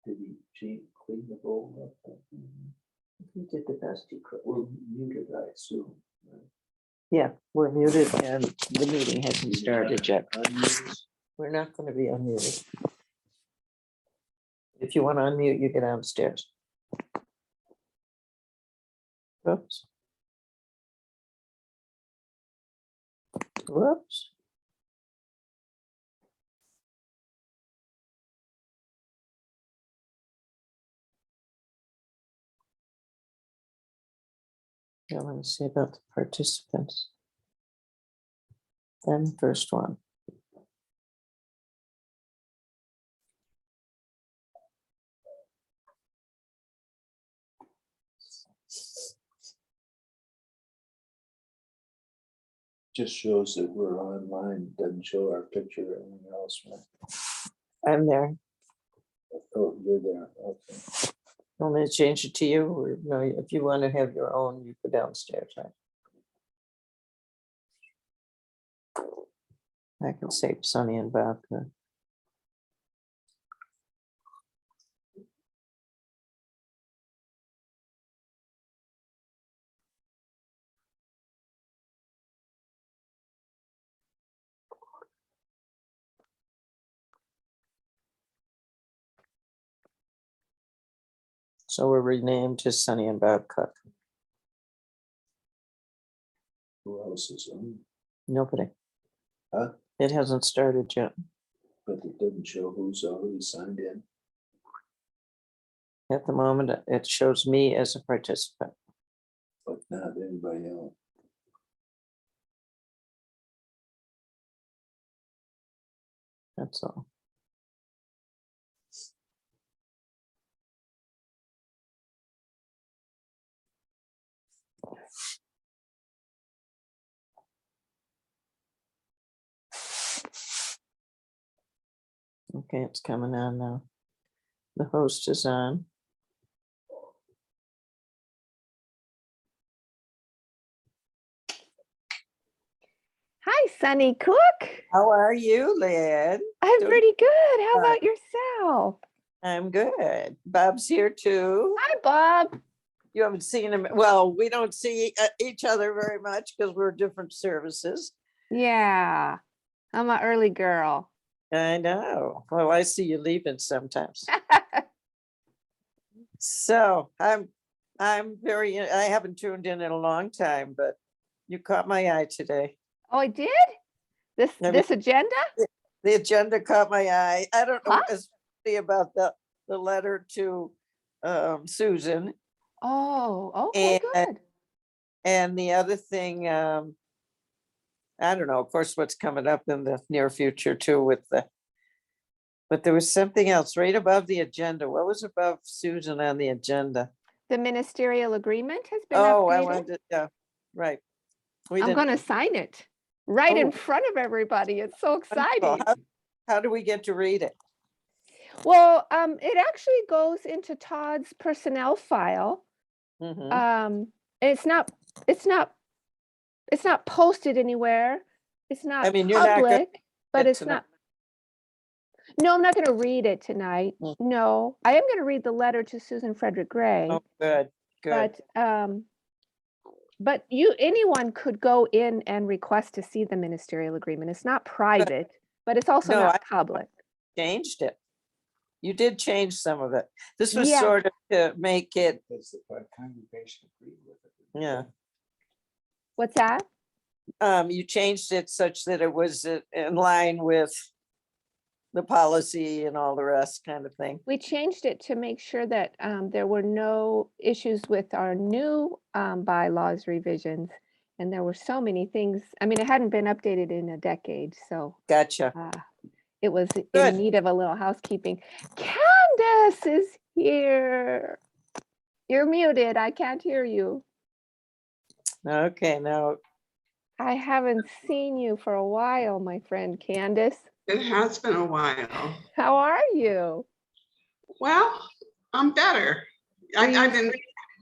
Did he clean the bowl up? He did the best he could. We're muted, I assume. Yeah, we're muted and the meeting hasn't started yet. Unmuted. We're not going to be unmuted. If you want to unmute, you get downstairs. Oops. Whoops. I want to see about the participants. Then first one. Just shows that we're online, doesn't show our picture or anything else, right? I'm there. Oh, you're there, okay. Want me to change it to you? Or no, if you want to have your own, you go downstairs. Right? I can save Sonny and Bob. So we're renamed to Sonny and Bob Cook. Who else is on? Nobody. Huh? It hasn't started yet. But it doesn't show who's already signed in. At the moment, it shows me as a participant. But not anybody else. That's all. Okay, it's coming on now. The host is on. Hi, Sonny Cook. How are you, Lynn? I'm Doing pretty good. How fine. about yourself? I'm good. Bob's here too. Hi, Bob. You haven't seen him. Well, we don't see each other very much because we're different services. Yeah, I'm an early girl. I know. Well, I see you leaving sometimes. So I haven't tuned in a long time, but you caught my eye today. Oh, I did? I mean- This agenda? The agenda caught my eye. I don't know, Huh? especially about the letter to Susan. Oh, okay, And- good. And the other thing, I don't know, of course, what's coming up in the near future too but there was something else right above the agenda. What was above Susan on the agenda? The ministerial agreement has been Oh, I updated. wanted to, yeah, right. I'm going to sign it right in Oh. front of everybody. It's so Wonderful. exciting. How do we get to read it? Well, it actually goes into Todd's personnel file. Mhm. It's not posted anywhere. It's not I mean, you're not gonna public, but it it's tonight. not. No, I'm not going to read it tonight. Mm. No, I am going to read the letter to Susan Frederick Gray, Oh, good, good. but anyone could go in and request to see the ministerial agreement. It's not private, but it's also No, not public. Changed it. You did change some of it. This was Yeah. sort of to make it, That's the congregation agreed with it. yeah. What's that? You changed it such that it was in line with the policy and all the rest kind of thing. We changed it to make sure that there were no issues with our new bylaws revisions. And there were so many things. I mean, it hadn't been updated in a decade, so Gotcha. it was Good. in need of a little housekeeping. Candace is here. You're muted. I can't hear you. Okay, now, I haven't seen you for a while, my friend Candace. It has been a while. How are you? Well, I'm better. I've been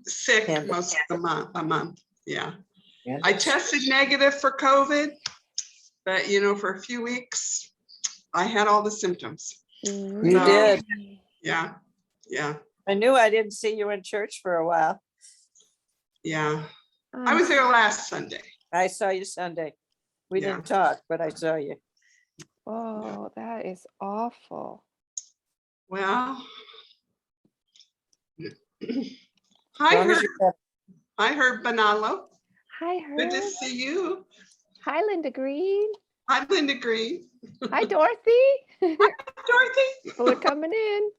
sick And- most of a month. Yeah. And I tested negative for COVID. But for a few weeks, I had all the symptoms. You No. did. Yeah, yeah, I knew I didn't see you in church for a while. yeah. I was there last Sunday. I saw you Sunday. We Yeah. didn't talk, but I saw you. Oh, that is awful. Well. As long as Herb. you got- Hi, Herb Banalo. Hi, Good to Herb. see you. Hi, Linda Green. Hi, Linda Green. Hi, Dorothy. Dorothy. We're coming in.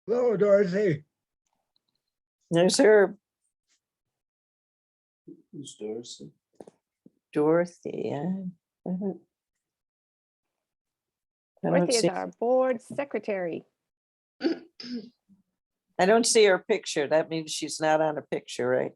Hello, Dorothy. There's Herb. Who's Dorsey? Dorothy. I don't Dorothy is see, our board secretary. I don't see her picture. That means she's not on a picture, right?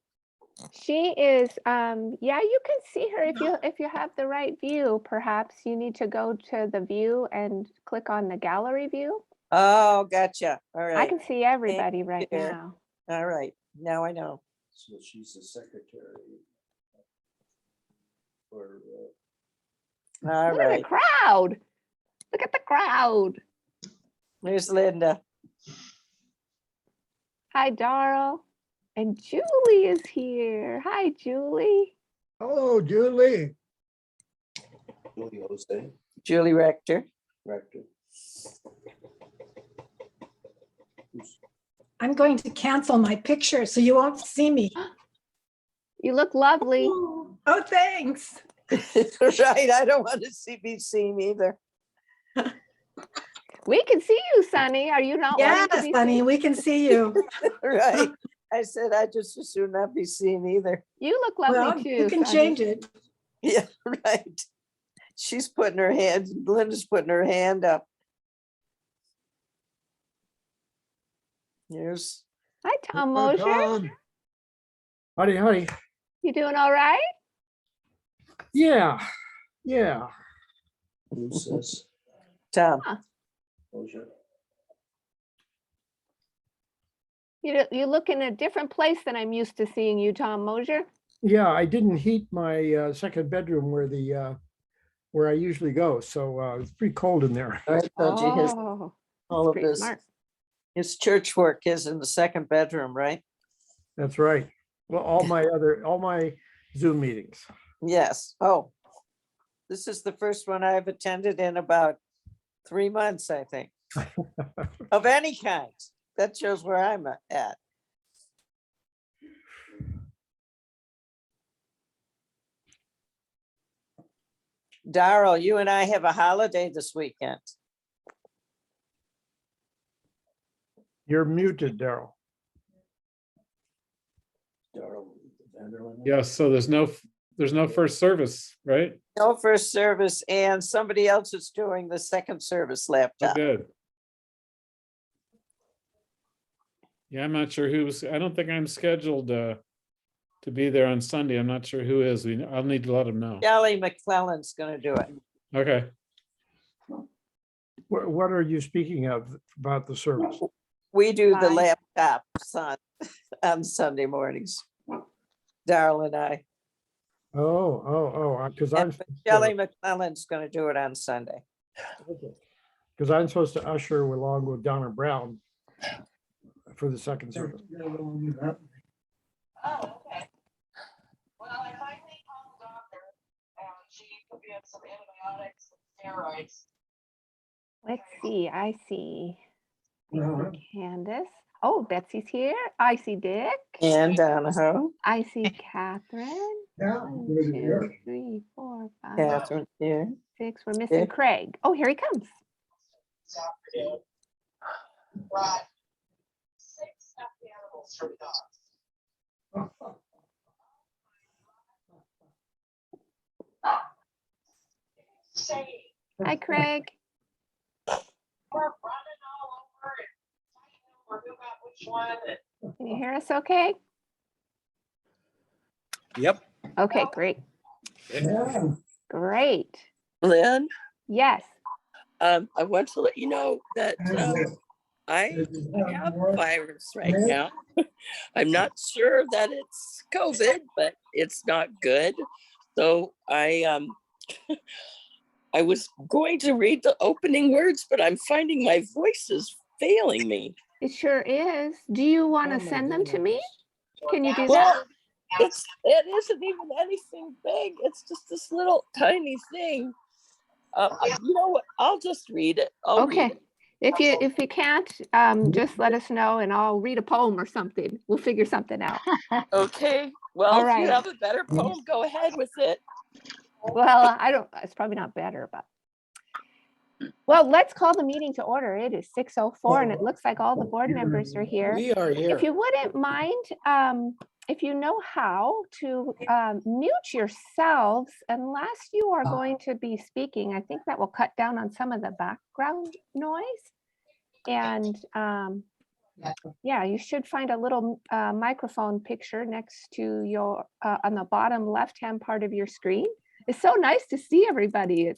She is, yeah, you can see her if you have the right view. Perhaps you need to go to the view and click on the gallery view. Oh, gotcha. All I right. can see everybody right you. now. All right. Now I know. So she's the secretary. For, All Look right. at the crowd. Look at the crowd. There's Linda. Hi, Darryl. And Julie is here. Hi, Julie. Hello, Julie. Julie Jose, Julie Rector. Rector. Who's- I'm going to cancel my picture so you won't see me. You look lovely. Oh, thanks. Right. I don't want to be seen either. We can see you, Sunny. Are you not wanting to Yes, be honey, seen? we can see you. Right. I said I just as soon not be seen either. You look lovely Well, too. you can Sunny. change it. Yeah, right. She's putting her hand, Linda's putting her hand up. Here's, Hi, Tom Hi, Mosher. Tom. Howdy, howdy. You doing all right? Yeah, yeah. Who says? Tom. Mosher? You look in a different place than I'm used to seeing you, Tom Mosher. Yeah, I didn't heat my second bedroom where I usually go, so it's pretty cold in there. I told you his, Oh, all of pretty this, smart. his church work is in the second bedroom, right? That's right. Well, all my Zoom meetings. Yes. Oh, this is the first one I've attended in about 3 months, I think, of any kind. That shows where I'm at. Darryl, you and I have a holiday this weekend. You're muted, Daryl. Darrell Vanderlyn? Yes, so there's no first service, right? No first service, and somebody else is doing the second service Oh, laptop. good. Yeah, I'm not sure who's, I don't think I'm scheduled to be there on Sunday. I'm not sure who is. I'll need to let them know. Kelly McClellan's gonna do it. Okay. What are you speaking of about the service? We do the Bye. laptop on Sunday mornings. Darryl and I. Because And Kelly McClellan's gonna do it on Sunday. I'm supposed to usher along with Donna Brown for the second service. Oh, okay. Well, I finally called the doctor and she put me on some antibiotics and steroids. Let's see. I see Candace. Oh, Betsy's here. I see Dick. And Donahoe, I see Catherine. Yeah. 1, 2, 3, 4, 5, Catherine here. 6. We're missing Dick. Craig. Oh, here he comes. This afternoon. Brought 6 stuffed animals for the dogs. Say, Hi, Craig. we're running all over and fighting over who got which one. And Can you hear us okay? Yep. Okay, great. Great. Lynn, Yes. I want to let you know that I have virus right now. I'm not sure that it's COVID, but it's not good. So I was going to read the opening words, but I'm finding my voice is failing me. It sure is. Do you want Oh, to my send them to goodness. me? Can you do that? Well, it isn't even anything big. It's just this little tiny thing. You know what? I'll just read it. I'll read Okay. it. If you can't, just let us know and I'll read a poem or something. We'll figure something out. Okay. Well, All if you right. have a better poem, go ahead with it. Well, I don't, it's probably not better, but. Well, let's call the meeting to order. It is 6:04 and it looks like all the board members are here. We are If here. you wouldn't mind, if you know how to mute yourselves, unless you are going to be speaking, I think that will cut down on some of the background noise. And yeah, you should find a little microphone picture next to your, on the bottom left-hand part of your screen. It's so nice to see everybody. It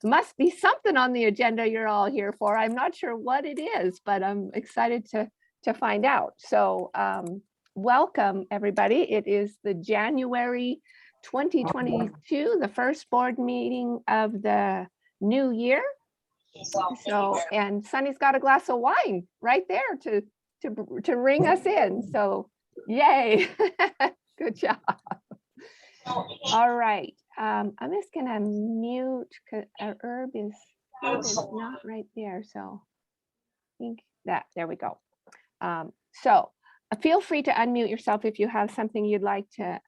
must be something on the agenda you're all here for. I'm not sure what it is, but I'm excited to find out. So welcome, everybody. It is the January 2022, the first board meeting of the new year. So, and Sunny's got a glass of wine right there to ring us in. So, yay. Good job. All right. I'm just gonna mute because Herb is not right there. So I think that there we go. So feel free to unmute yourself if you have something you'd like to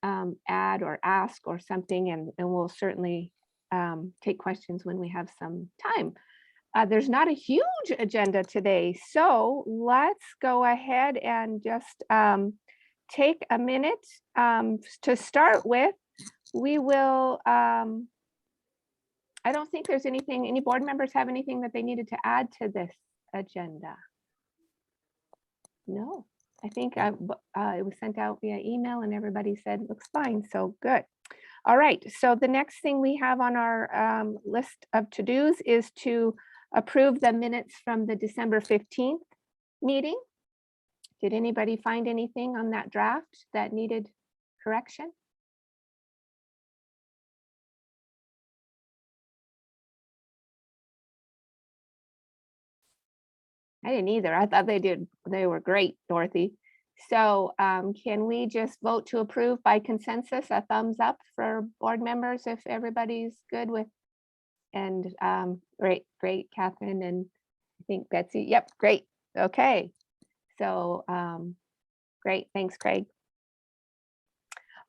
add or ask or something, and we'll certainly take questions when we have some time. There's not a huge agenda today, so let's go ahead and just take a minute to start with. We will, I don't think there's anything, any board members have anything that they needed to add to this agenda? No, I think it was sent out via email and everybody said looks fine, so good. All right, so the next thing we have on our list of to-dos is to approve the minutes from the December 15th meeting. Did anybody find anything on that draft that needed correction? I didn't either. I thought they were great, Dorothy. So can we just vote to approve by consensus, a thumbs up for board members if everybody's good with? And great, Catherine, and I think Betsy. Yep, great. Okay. So great, thanks, Craig.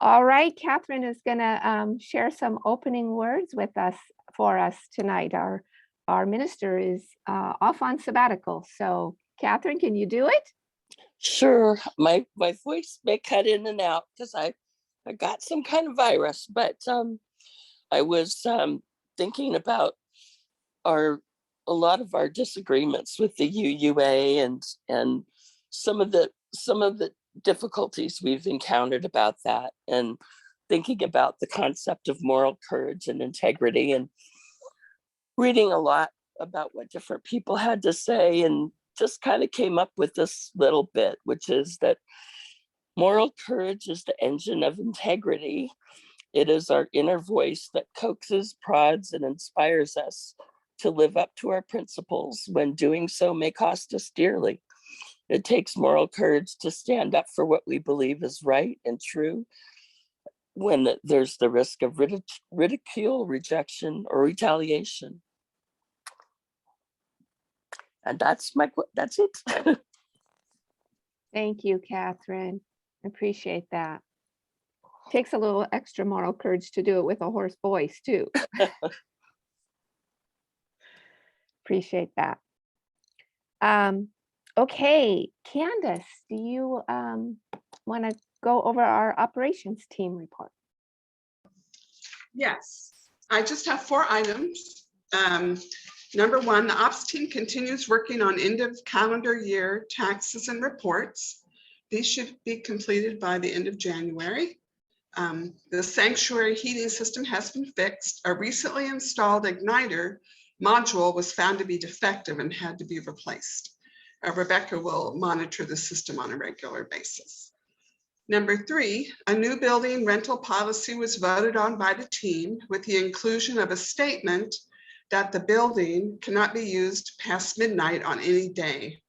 All right, Catherine is gonna share some opening words with us for us tonight. Our minister is off on sabbatical. So Catherine, can you do it? Sure. My voice may cut in and out because I got some kind of virus, but I was thinking about a lot of our disagreements with the UUA and some of the difficulties we've encountered about that, and thinking about the concept of moral courage and integrity, and reading a lot about what different people had to say, and just kind of came up with this little bit, which is that moral courage is the engine of integrity. It is our inner voice that coaxes, prods, and inspires us to live up to our principles when doing so may cost us dearly. It takes moral courage to stand up for what we believe is right and true when there's the risk of ridicule, rejection, or retaliation. And that's it. Thank you, Catherine. Appreciate that. Takes a little extra moral courage to do it with a hoarse voice too. Appreciate that. Okay, Candace, do you want to go over our operations team report? Yes, I just have 4 items. Number 1, the ops team continues working on end of calendar year taxes and reports. These should be completed by the end of January. The sanctuary heating system has been fixed. A recently installed igniter module was found to be defective and had to be replaced. Rebecca will monitor the system on a regular basis. Number 3, a new building rental policy was voted on by the team with the inclusion of a statement that the building cannot be used past midnight on any day.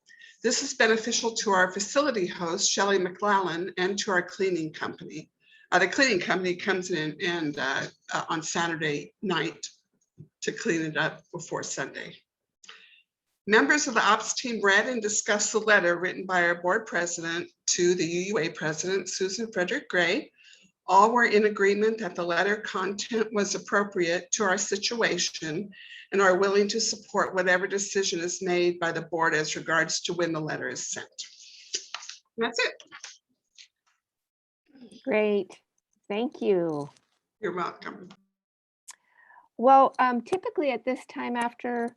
This is beneficial to our facility host, Shelley McLellan, and to our cleaning company. The cleaning company comes in and on Saturday night to clean it up before Sunday. Members of the ops team read and discussed the letter written by our board president to the UUA president, Susan Frederick Gray. All were in agreement that the letter content was appropriate to our situation and are willing to support whatever decision is made by the board as regards to when the letter is sent. And that's it. Great, thank you. You're welcome. Well, typically at this time after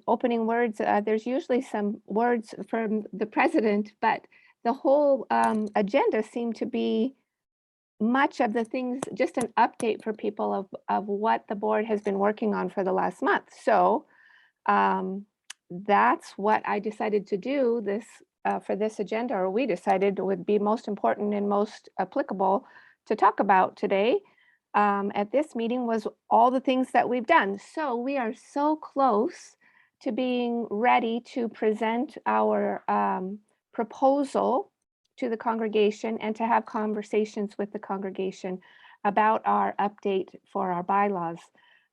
opening words, there's usually some words from the president, but the whole agenda seemed to be much of the things, just an update for people of what the board has been working on for the last month. So that's what I decided to do this for this agenda, or we decided would be most important and most applicable to talk about today at this meeting was all the things that we've done. So we are so close to being ready to present our proposal to the congregation and to have conversations with the congregation about our update for our bylaws.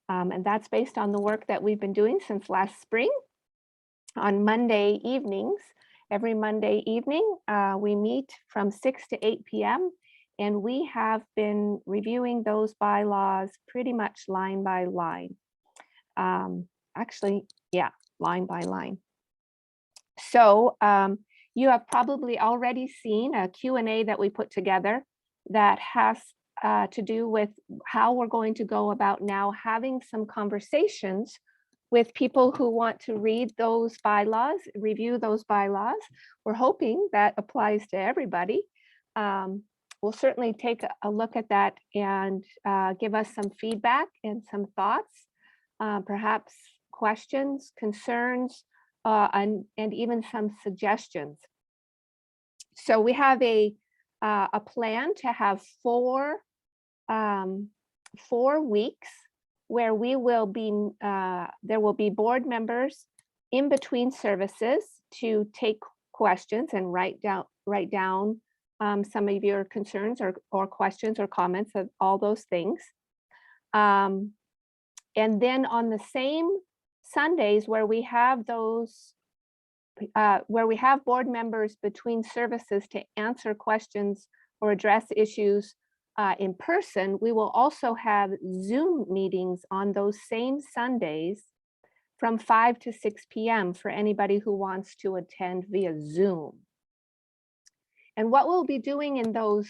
And that's based on the work that we've been doing since last spring. On Monday evenings, every Monday evening, we meet from 6 to 8 p.m. And we have been reviewing those bylaws pretty much line by line. Actually, yeah, line by line. So you have probably already seen a Q&A that we put together that has to do with how we're going to go about now having some conversations with people who want to read those bylaws, review those bylaws. We're hoping that applies to everybody. We'll certainly take a look at that and give us some feedback and some thoughts, perhaps questions, concerns, and even some suggestions. So we have a plan to have 4 weeks where we will be, there will be board members in between services to take questions and write down some of your concerns or questions or comments of all those things. And then on the same Sundays where we have those, where we have board members between services to answer questions or address issues in person, we will also have Zoom meetings on those same Sundays from 5 to 6 p.m. for anybody who wants to attend via Zoom. And what we'll be doing in those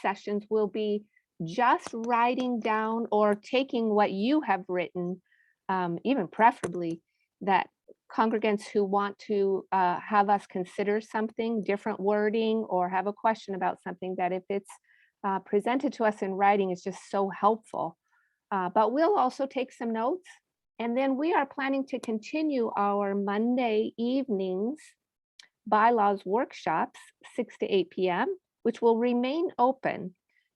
sessions will be just writing down or taking what you have written, even preferably that congregants who want to have us consider something, different wording, or have a question about something, that if it's presented to us in writing is just so helpful. But we'll also take some notes. And then we are planning to continue our Monday evenings bylaws workshops, 6 to 8 p.m., which will remain open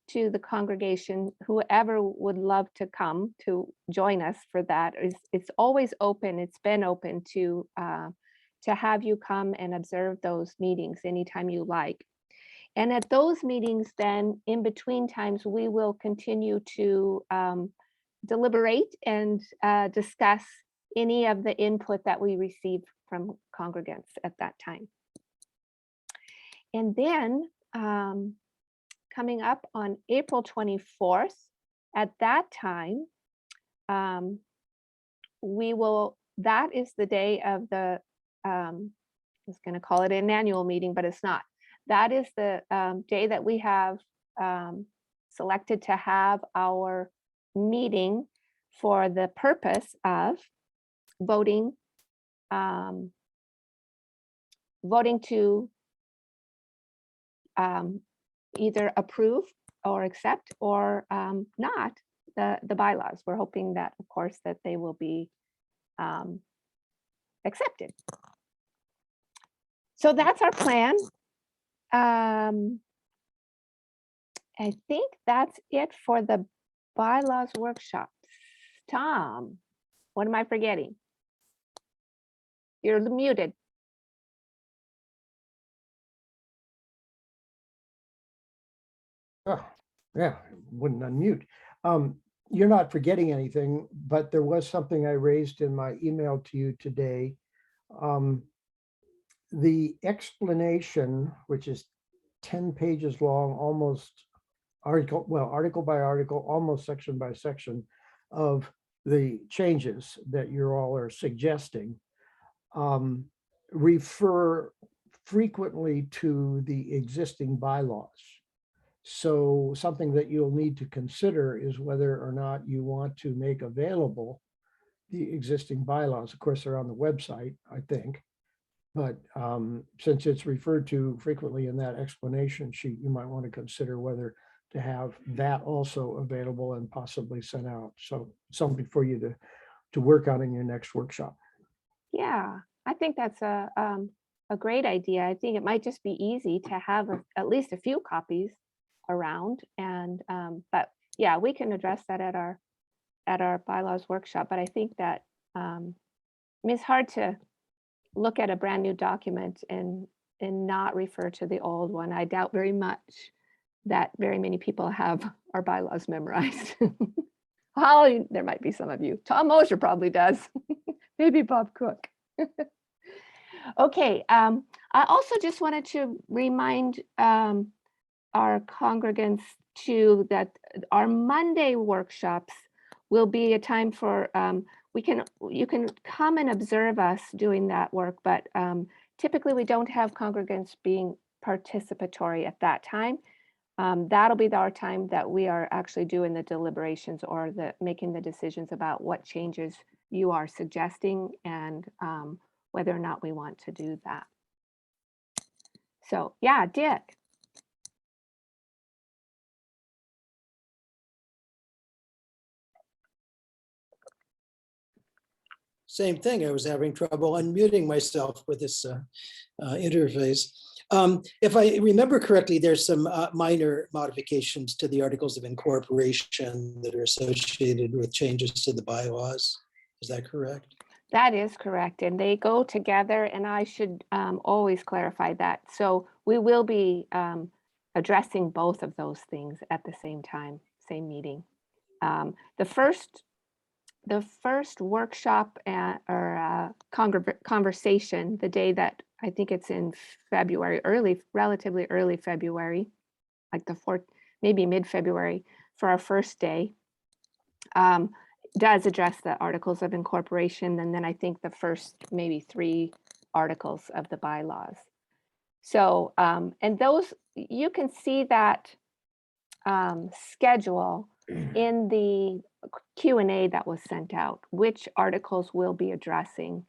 to the congregation. Whoever would love to come to join us for that, it's always open. It's been open to have you come and observe those meetings anytime you like. And at those meetings, then in between times, we will continue to deliberate and discuss any of the input that we receive from congregants at that time. And then coming up on April 24th, at that time, we will, that is the day of the, I was going to call it an annual meeting, but it's not. That is the day that we have selected to have our meeting for the purpose of voting, voting to either approve or accept or not the bylaws. We're hoping that, of course, that they will be accepted. So that's our plan. I think that's it for the bylaws workshops. Tom, what am I forgetting? You're muted. Oh, yeah, wouldn't unmute. You're not forgetting anything, but there was something I raised in my email to you today. The explanation, which is 10 pages long, almost article by article, almost section by section of the changes that you all are suggesting, refer frequently to the existing bylaws. So something that you'll need to consider is whether or not you want to make available the existing bylaws. Of course, they're on the website, I think. But since it's referred to frequently in that explanation sheet, you might want to consider whether to have that also available and possibly sent out. So something for you to work on in your next workshop. Yeah, I think that's a great idea. I think it might just be easy to have at least a few copies around, and but yeah, we can address that at our bylaws workshop. But I think that I mean, it's hard to look at a brand new document and not refer to the old one. I doubt very much that very many people have our bylaws memorized. Oh, there might be some of you. Tom Mosher probably does. Maybe Bob Cook. Okay, I also just wanted to remind our congregants too that our Monday workshops will be a time for you can come and observe us doing that work, but typically we don't have congregants being participatory at that time. That'll be our time that we are actually doing the deliberations or making the decisions about what changes you are suggesting and whether or not we want to do that. So yeah, Dick. Same thing. I was having trouble unmuting myself with this interface. If I remember correctly, there's some minor modifications to the Articles of Incorporation that are associated with changes to the bylaws. Is that correct? That is correct. And they go together, and I should always clarify that. So we will be addressing both of those things at the same time, same meeting. The first workshop or conversation, the day that I think it's in February, relatively early February, like the 4th, maybe mid-February for our first day, does address the Articles of Incorporation, and then I think the first maybe 3 articles of the bylaws. So, and those, you can see that schedule in the Q&A that was sent out, which articles we'll be addressing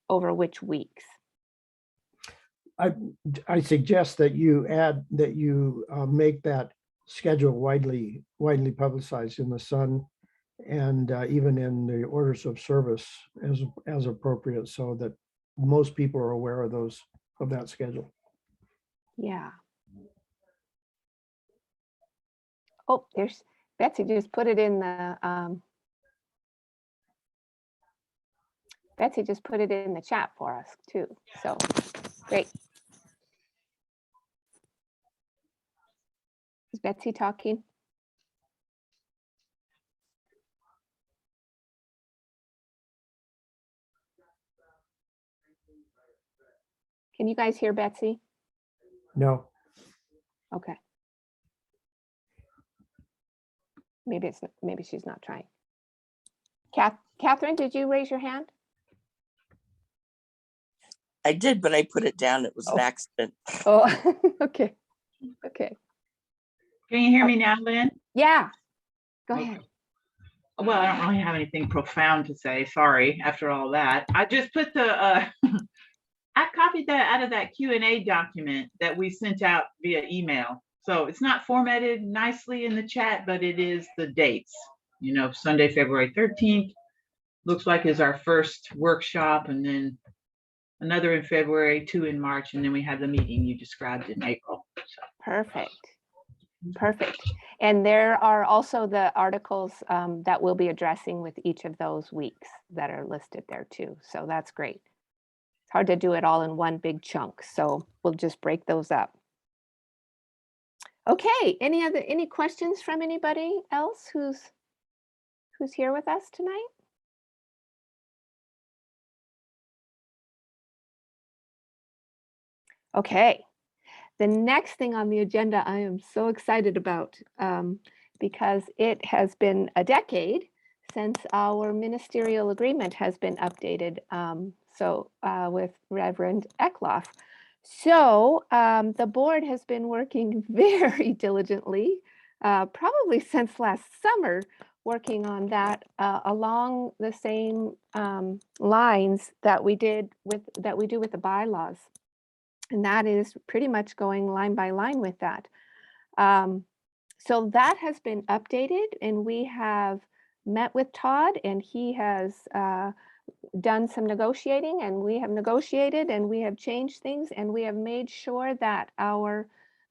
over which weeks. I suggest that you make that schedule widely publicized in the Sun and even in the orders of service as appropriate, so that most people are aware of that schedule. Yeah. Oh, there's Betsy just put it in the Betsy just put it in the chat for us too. So great. Is Betsy talking? Can you guys hear Betsy? No. Okay. Maybe she's not trying. Catherine, did you raise your hand? I did, but I put it down. It was an accident. Oh, okay. Okay. Can you hear me now, Lynn? Yeah. Go ahead. Well, I don't really have anything profound to say. Sorry, after all that. I just put the, I copied that out of that Q&A document that we sent out via email. So it's not formatted nicely in the chat, but it is the dates. You know, Sunday, February 13th, looks like is our first workshop, and then another in February, 2 in March, and then we have the meeting you described in April. So. Perfect. Perfect. And there are also the articles that we'll be addressing with each of those weeks that are listed there too. So that's great. It's hard to do it all in one big chunk, so we'll just break those up. Okay, any questions from anybody else who's here with us tonight? Okay, the next thing on the agenda I am so excited about because it has been a decade since our ministerial agreement has been updated. With Reverend Eckloff. So the board has been working very diligently, probably since last summer, working on that along the same lines that we do with the bylaws. And that is pretty much going line by line with that. So that has been updated, and we have met with Todd, and he has done some negotiating, and we have negotiated, and we have changed things, and we have made sure that our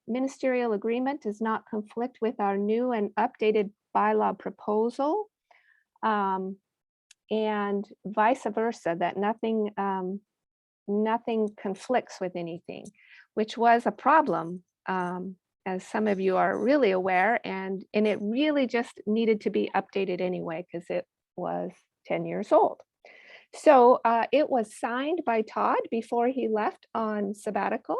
ministerial agreement does not conflict with our new and updated bylaw proposal, and vice versa, that nothing conflicts with anything, which was a problem, as some of you are really aware, and it really just needed to be updated anyway, because it was 10 years old. So it was signed by Todd before he left on sabbatical,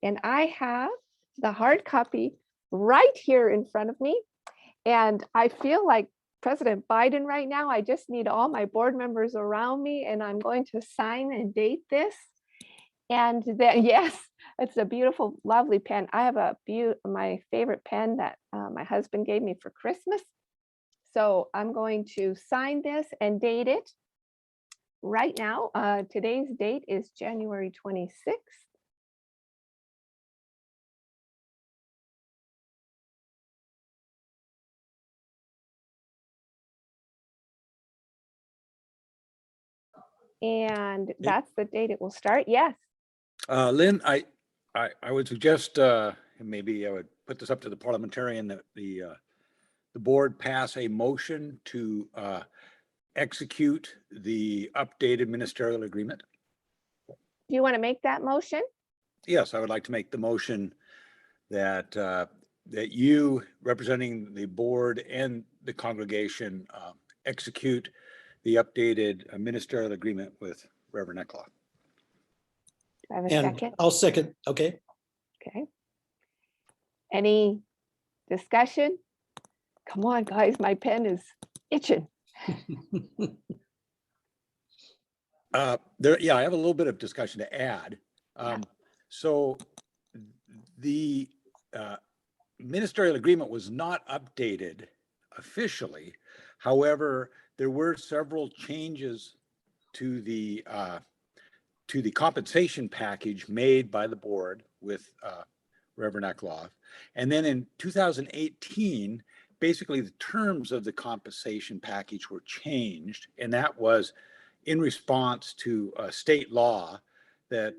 and I have the hard copy right here in front of me. And I feel like President Biden right now. I just need all my board members around me, and I'm going to sign and date this. And then, yes, it's a beautiful, lovely pen. I have my favorite pen that my husband gave me for Christmas. So I'm going to sign this and date it right now. Today's date is January 26th. And that's the date it will start. Yes. Lynn, I would suggest, maybe I would put this up to the parliamentarian, that the board pass a motion to execute the updated ministerial agreement. Do you want to make that motion? Yes, I would like to make the motion that that you, representing the board and the congregation, execute the updated ministerial agreement with Reverend Eckloff. Do I have a And second? I'll second. Okay. Okay. Any discussion? Come on, guys, my pen is itching. I have a little bit of discussion to add. So the ministerial agreement was not updated officially. However, there were several changes to the compensation package made by the board with Reverend Eckloff. And then in 2018, basically the terms of the compensation package were changed. And that was in response to a state law that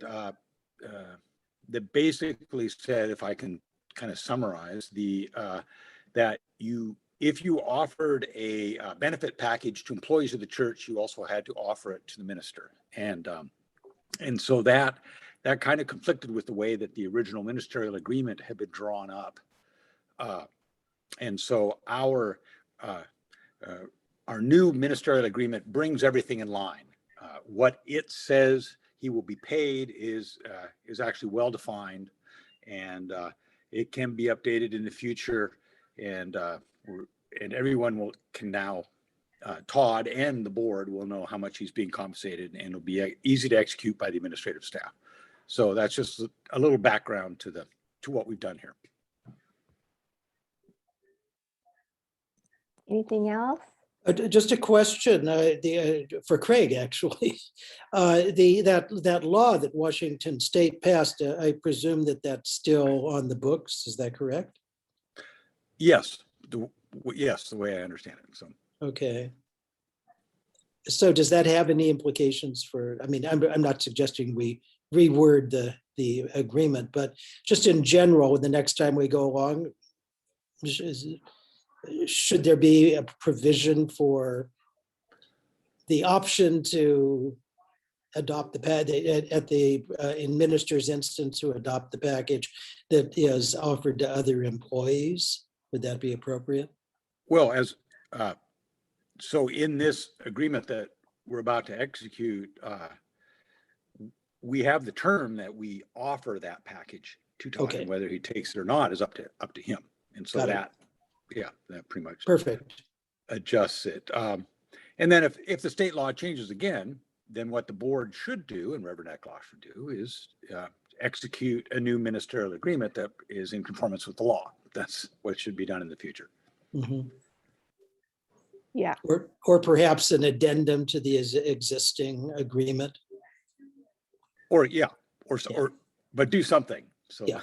that basically said, if I can kind of summarize, that if you offered a benefit package to employees of the church, you also had to offer it to the minister. And so that kind of conflicted with the way that the original ministerial agreement had been drawn up. And so our new ministerial agreement brings everything in line. What it says he will be paid is actually well defined, and it can be updated in the future. And everyone can now, Todd and the board will know how much he's being compensated, and it'll be easy to execute by the administrative staff. So that's just a little background to what we've done here. Anything else? Just a question for Craig, actually. That law that Washington State passed, I presume that's still on the books. Is that correct? Yes, the way I understand it. So okay. So does that have any implications for? I mean, I'm not suggesting we reword the agreement, but just in general, the next time we go along, should there be a provision for the option to adopt the pad at the in minister's instance to adopt the package that is offered to other employees? Would that be appropriate? Well, so in this agreement that we're about to execute, we have the term that we offer that package to Todd, Okay. and whether he takes it or not is up to him. And so Got it. that pretty much Perfect. adjusts it. And then if the state law changes again, then what the board should do, and Reverend Eckloff should do, is execute a new ministerial agreement that is in conformance with the law. That's what should be done in the future. Mhm. Yeah, Or perhaps an addendum to the existing agreement. Or but do something. So Yeah.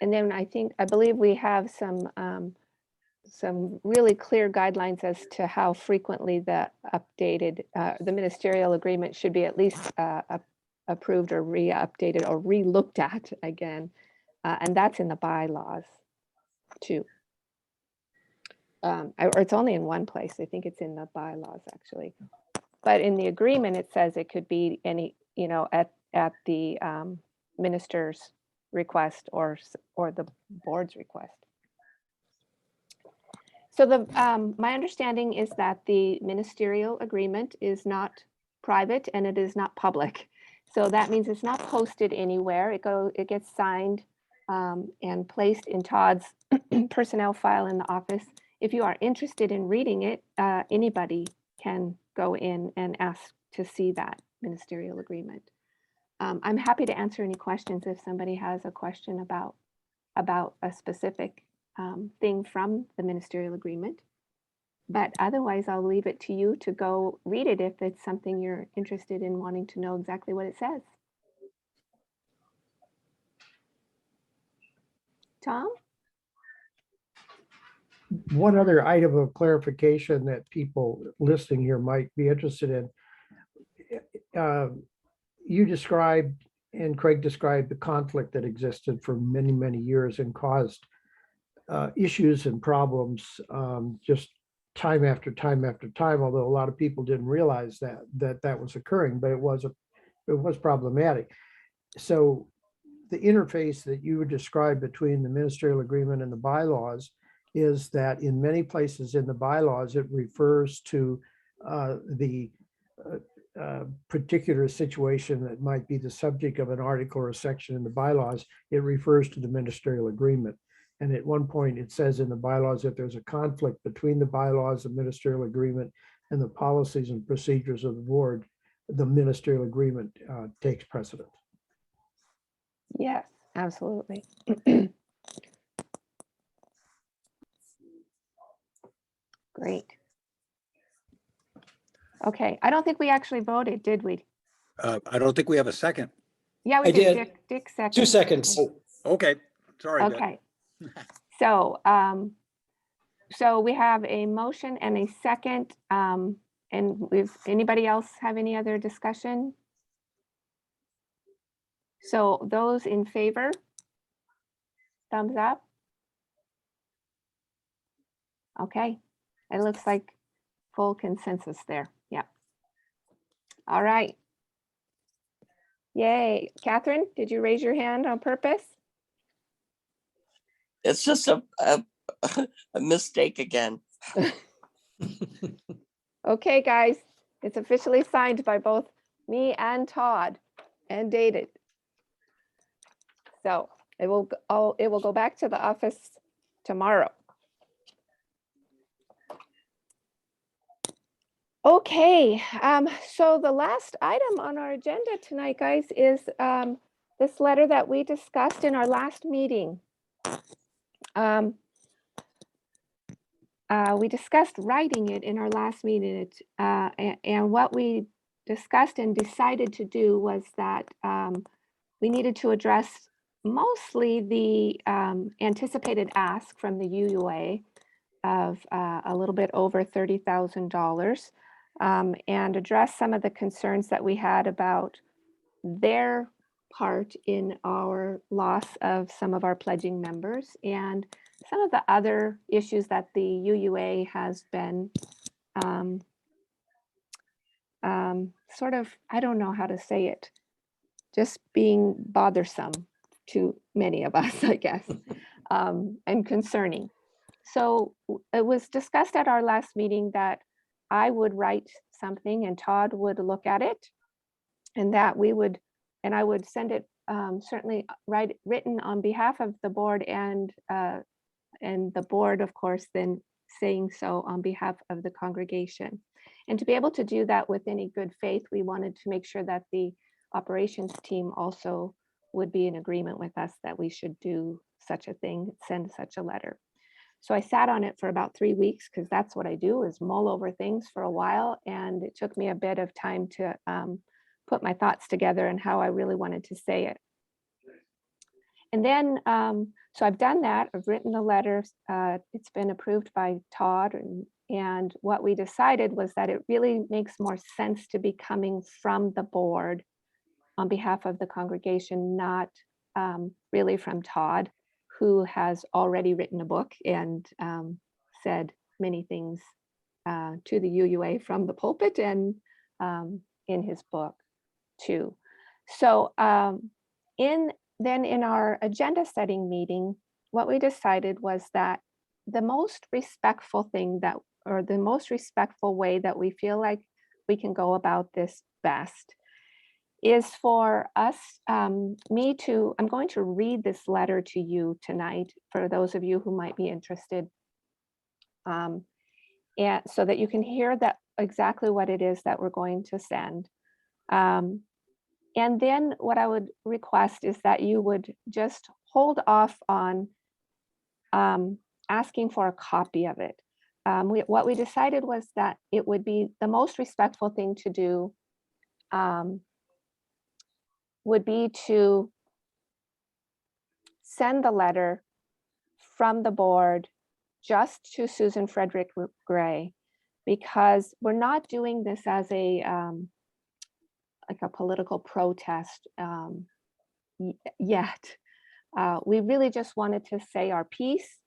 and then I believe we have some really clear guidelines as to how frequently the ministerial agreement should be at least approved or re-updated or re-looked at again. And that's in the bylaws too. Or it's only in one place. I think it's in the bylaws actually. But in the agreement, it says it could be any, at the minister's request or the board's request. So my understanding is that the ministerial agreement is not private and it is not public. So that means it's not posted anywhere. It gets signed and placed in Todd's personnel file in the office. If you are interested in reading it, anybody can go in and ask to see that ministerial agreement. I'm happy to answer any questions if somebody has a question about a specific thing from the ministerial agreement. But otherwise, I'll leave it to you to go read it if it's something you're interested in wanting to know exactly what it says. Tom? One other item of clarification that people listening here might be interested in. You described and Craig described the conflict that existed for many, many years and caused issues and problems just time after time after time, although a lot of people didn't realize that was occurring, but it was problematic. So the interface that you would describe between the ministerial agreement and the bylaws is that in many places in the bylaws, it refers to the particular situation that might be the subject of an article or a section in the bylaws. It refers to the ministerial agreement. And at one point it says in the bylaws, if there's a conflict between the bylaws, the ministerial agreement, and the policies and procedures of the board, the ministerial agreement takes precedent. Yes, absolutely. Great. Okay, I don't think we actually voted, did we? I don't think we have a second. Yeah, we I did. did. Dick second. 2 seconds. Okay, sorry. Beth. Okay. So, so we have a motion and a second. And if anybody else have any other discussion? So those in favor? Thumbs up? Okay, it looks like full consensus there. Yeah. All right. Yay. Catherine, did you raise your hand on purpose? It's just a mistake again. Okay, guys, it's officially signed by both me and Todd and dated. So it will go back to the office tomorrow. Okay, so the last item on our agenda tonight, guys, is this letter that we discussed in our last meeting. We discussed writing it in our last meeting, and what we discussed and decided to do was that we needed to address mostly the anticipated ask from the UUA of a little bit over $30,000, and address some of the concerns that we had about their part in our loss of some of our pledging members and some of the other issues that the UUA has been sort of, I don't know how to say it, just being bothersome to many of us, I guess, and concerning. So it was discussed at our last meeting that I would write something and Todd would look at it, and that we would, and I would send it certainly written on behalf of the board, and the board, of course, then saying so on behalf of the congregation. And to be able to do that with any good faith, we wanted to make sure that the operations team also would be in agreement with us that we should do such a thing, send such a letter. So I sat on it for about 3 weeks, because that's what I do, is mull over things for a while. And it took me a bit of time to put my thoughts together and how I really wanted to say it. And then, so I've done that. I've written the letter. It's been approved by Todd. And what we decided was that it really makes more sense to be coming from the board on behalf of the congregation, not really from Todd, who has already written a book and said many things to the UUA from the pulpit and in his book too. So then in our agenda setting meeting, what we decided was that the most respectful thing that, or the most respectful way that we feel like we can go about this best is for us, I'm going to read this letter to you tonight for those of you who might be interested. And so that you can hear that exactly what it is that we're going to send. And then what I would request is that you would just hold off on asking for a copy of it. What we decided was that it would be the most respectful thing to do would be to send the letter from the board just to Susan Frederick Gray, because we're not doing this as a like a political protest yet. We really just wanted to say our piece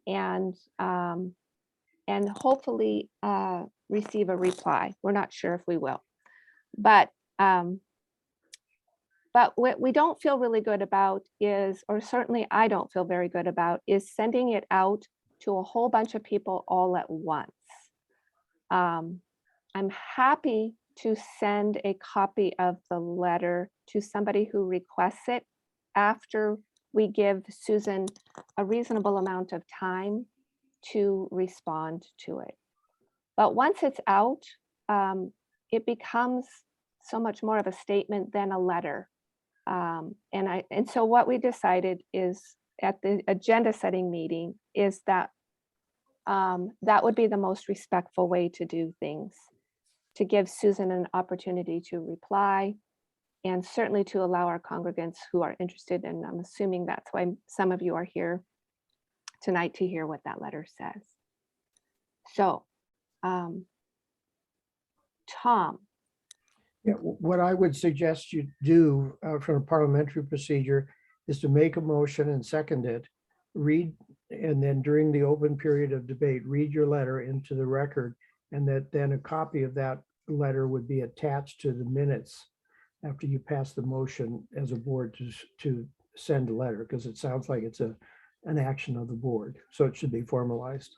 and hopefully receive a reply. We're not sure if we will, but what we don't feel really good about is, or certainly I don't feel very good about, is sending it out to a whole bunch of people all at once. I'm happy to send a copy of the letter to somebody who requests it after we give Susan a reasonable amount of time to respond to it. But once it's out, it becomes so much more of a statement than a letter. And so what we decided is at the agenda setting meeting is that that would be the most respectful way to do things, to give Susan an opportunity to reply, and certainly to allow our congregants who are interested, and I'm assuming that's why some of you are here tonight, to hear what that letter says. So, Tom. Yeah, what I would suggest you do from a parliamentary procedure is to make a motion and second it, read, and then during the open period of debate, read your letter into the record, and that then a copy of that letter would be attached to the minutes after you pass the motion as a board to send a letter, because it sounds like it's an action of the board, so it should be formalized.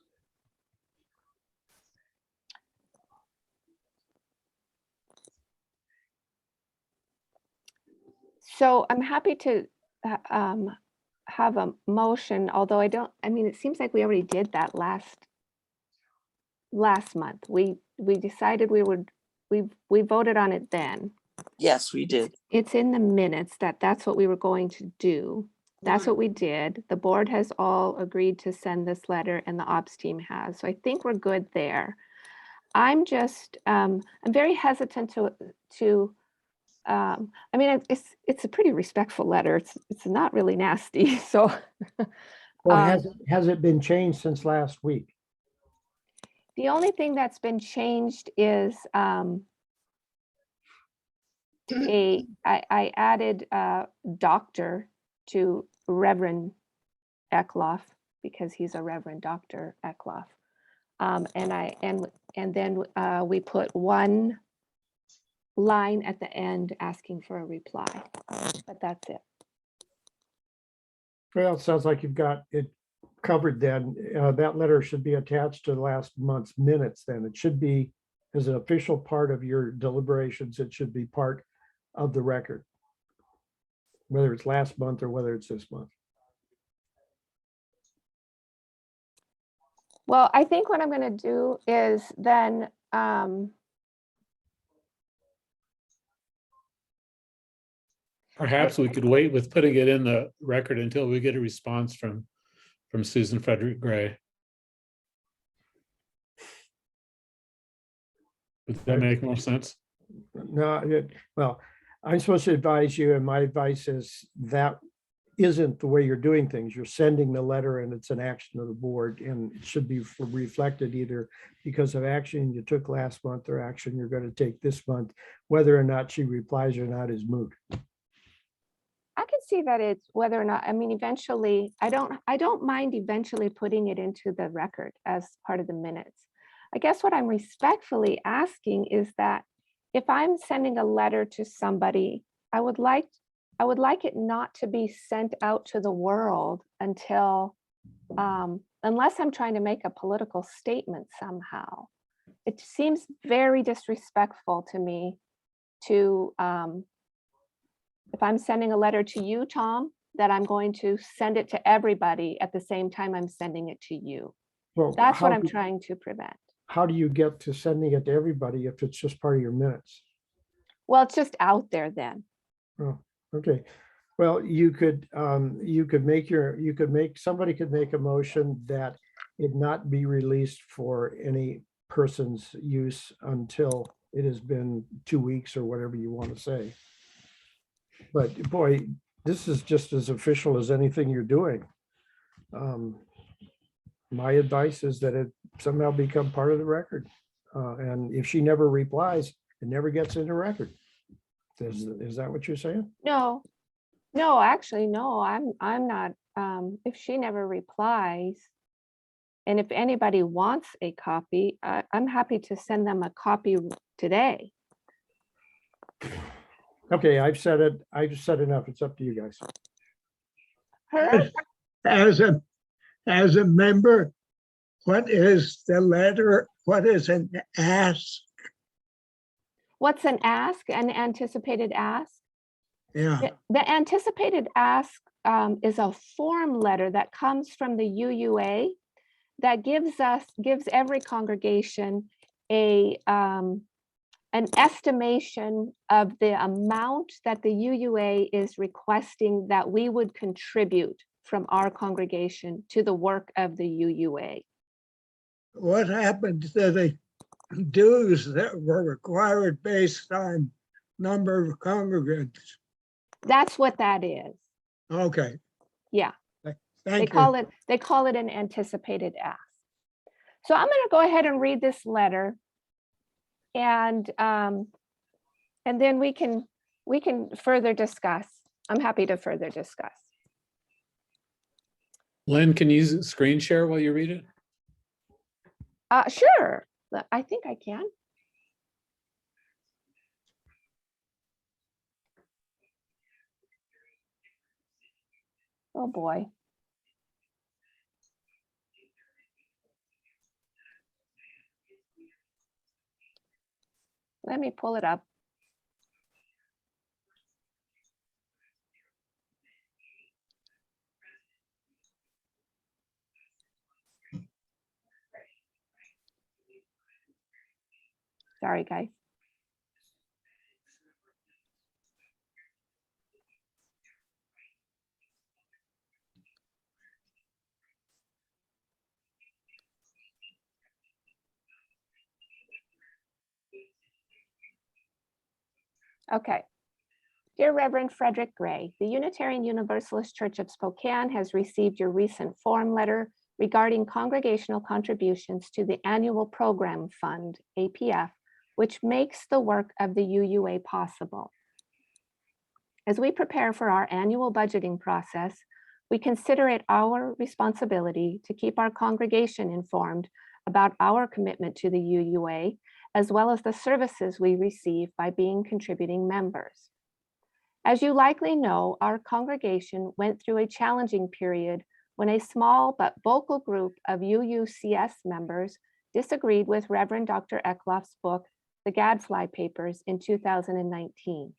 So I'm happy to have a motion, although I mean, it seems like we already did that last month. We decided we voted on it then. Yes, we did. It's in the minutes that's what we were going to do. That's what we did. The board has all agreed to send this letter, and the ops team has. So I think we're good there. I'm just, I'm very hesitant to I mean, it's a pretty respectful letter. It's not really nasty. So, Well, has it been changed since last week? the only thing that's been changed is I added doctor to Reverend Eckloff because he's a Reverend Dr. Eckloff. And then we put one line at the end asking for a reply, but that's it. Well, it sounds like you've got it covered then. That letter should be attached to last month's minutes then. It should be as an official part of your deliberations. It should be part of the record, whether it's last month or whether it's this month. Well, I think what I'm going to do is then Perhaps we could wait with putting it in the record until we get a response from Susan Frederick Gray. Would that make more sense? No, well, I'm supposed to advise you, and my advice is that isn't the way you're doing things. You're sending the letter and it's an action of the board, and it should be reflected either because of action you took last month or action you're going to take this month. Whether or not she replies or not is moot. I can see that it's whether or not, I mean, eventually, I don't mind eventually putting it into the record as part of the minutes. I guess what I'm respectfully asking is that if I'm sending a letter to somebody, I would like it not to be sent out to the world until, unless I'm trying to make a political statement somehow. It seems very disrespectful to me to, if I'm sending a letter to you, Tom, that I'm going to send it to everybody at the same time I'm sending it to you. Well, That's what how I'm trying to prevent. How do you get to sending it to everybody if it's just part of your minutes? Well, it's just out there then. Oh, okay. Well, somebody could make a motion that it not be released for any person's use until it has been 2 weeks or whatever you want to say. But boy, this is just as official as anything you're doing. My advice is that it somehow become part of the record. And if she never replies, it never gets in the record. Is that what you're saying? No, actually, no, I'm not. If she never replies, and if anybody wants a copy, I'm happy to send them a copy today. Okay, I've said it. I've said enough. It's up to you guys. Her, As a member, what is the letter? What is an ask? what's an ask, an anticipated ask? Yeah, The anticipated ask is a form letter that comes from the UUA that gives every congregation an estimation of the amount that the UUA is requesting that we would contribute from our congregation to the work of the UUA. what happened to the dues that were required based on number of congregants? That's what that is. Okay, Yeah, thank they you. call it an anticipated ask. So I'm going to go ahead and read this letter, and then we can further discuss. I'm happy to further discuss. Lynn, can you screen share while you read it? Sure, I think I can. Oh boy. Let me pull it up. Sorry, guys. Okay. Dear Reverend Frederick Gray, the Unitarian Universalist Church of Spokane has received your recent form letter regarding congregational contributions to the Annual Program Fund, APF, which makes the work of the UUA possible. As we prepare for our annual budgeting process, we consider it our responsibility to keep our congregation informed about our commitment to the UUA, as well as the services we receive by being contributing members. As you likely know, our congregation went through a challenging period when a small but vocal group of UUCS members disagreed with Reverend Dr. Eckloff's book, The Gadfly Papers, in 2019.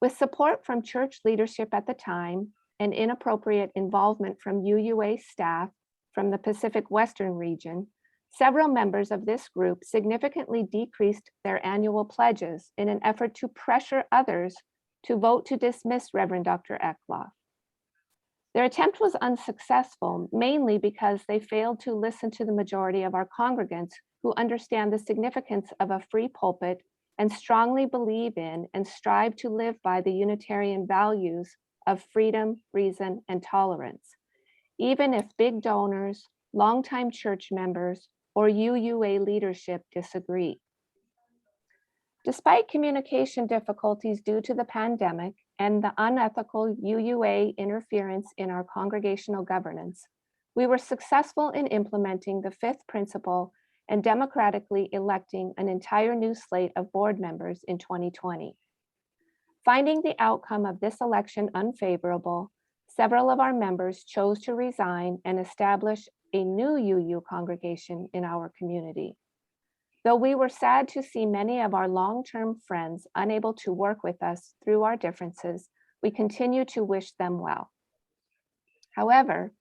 With support from church leadership at the time and inappropriate involvement from UUA staff from the Pacific Western region, several members of this group significantly decreased their annual pledges in an effort to pressure others to vote to dismiss Reverend Dr. Eckloff. Their attempt was unsuccessful, mainly because they failed to listen to the majority of our congregants who understand the significance of a free pulpit and strongly believe in and strive to live by the Unitarian values of freedom, reason, and tolerance, even if big donors, longtime church members, or UUA leadership disagree. Despite communication difficulties due to the pandemic and the unethical UUA interference in our congregational governance, we were successful in implementing the fifth principle and democratically electing an entire new slate of board members in 2020. Finding the outcome of this election unfavorable, several of our members chose to resign and establish a new UU congregation in our community. Though we were sad to see many of our long-term friends unable to work with us through our differences, we continue to wish them well. However,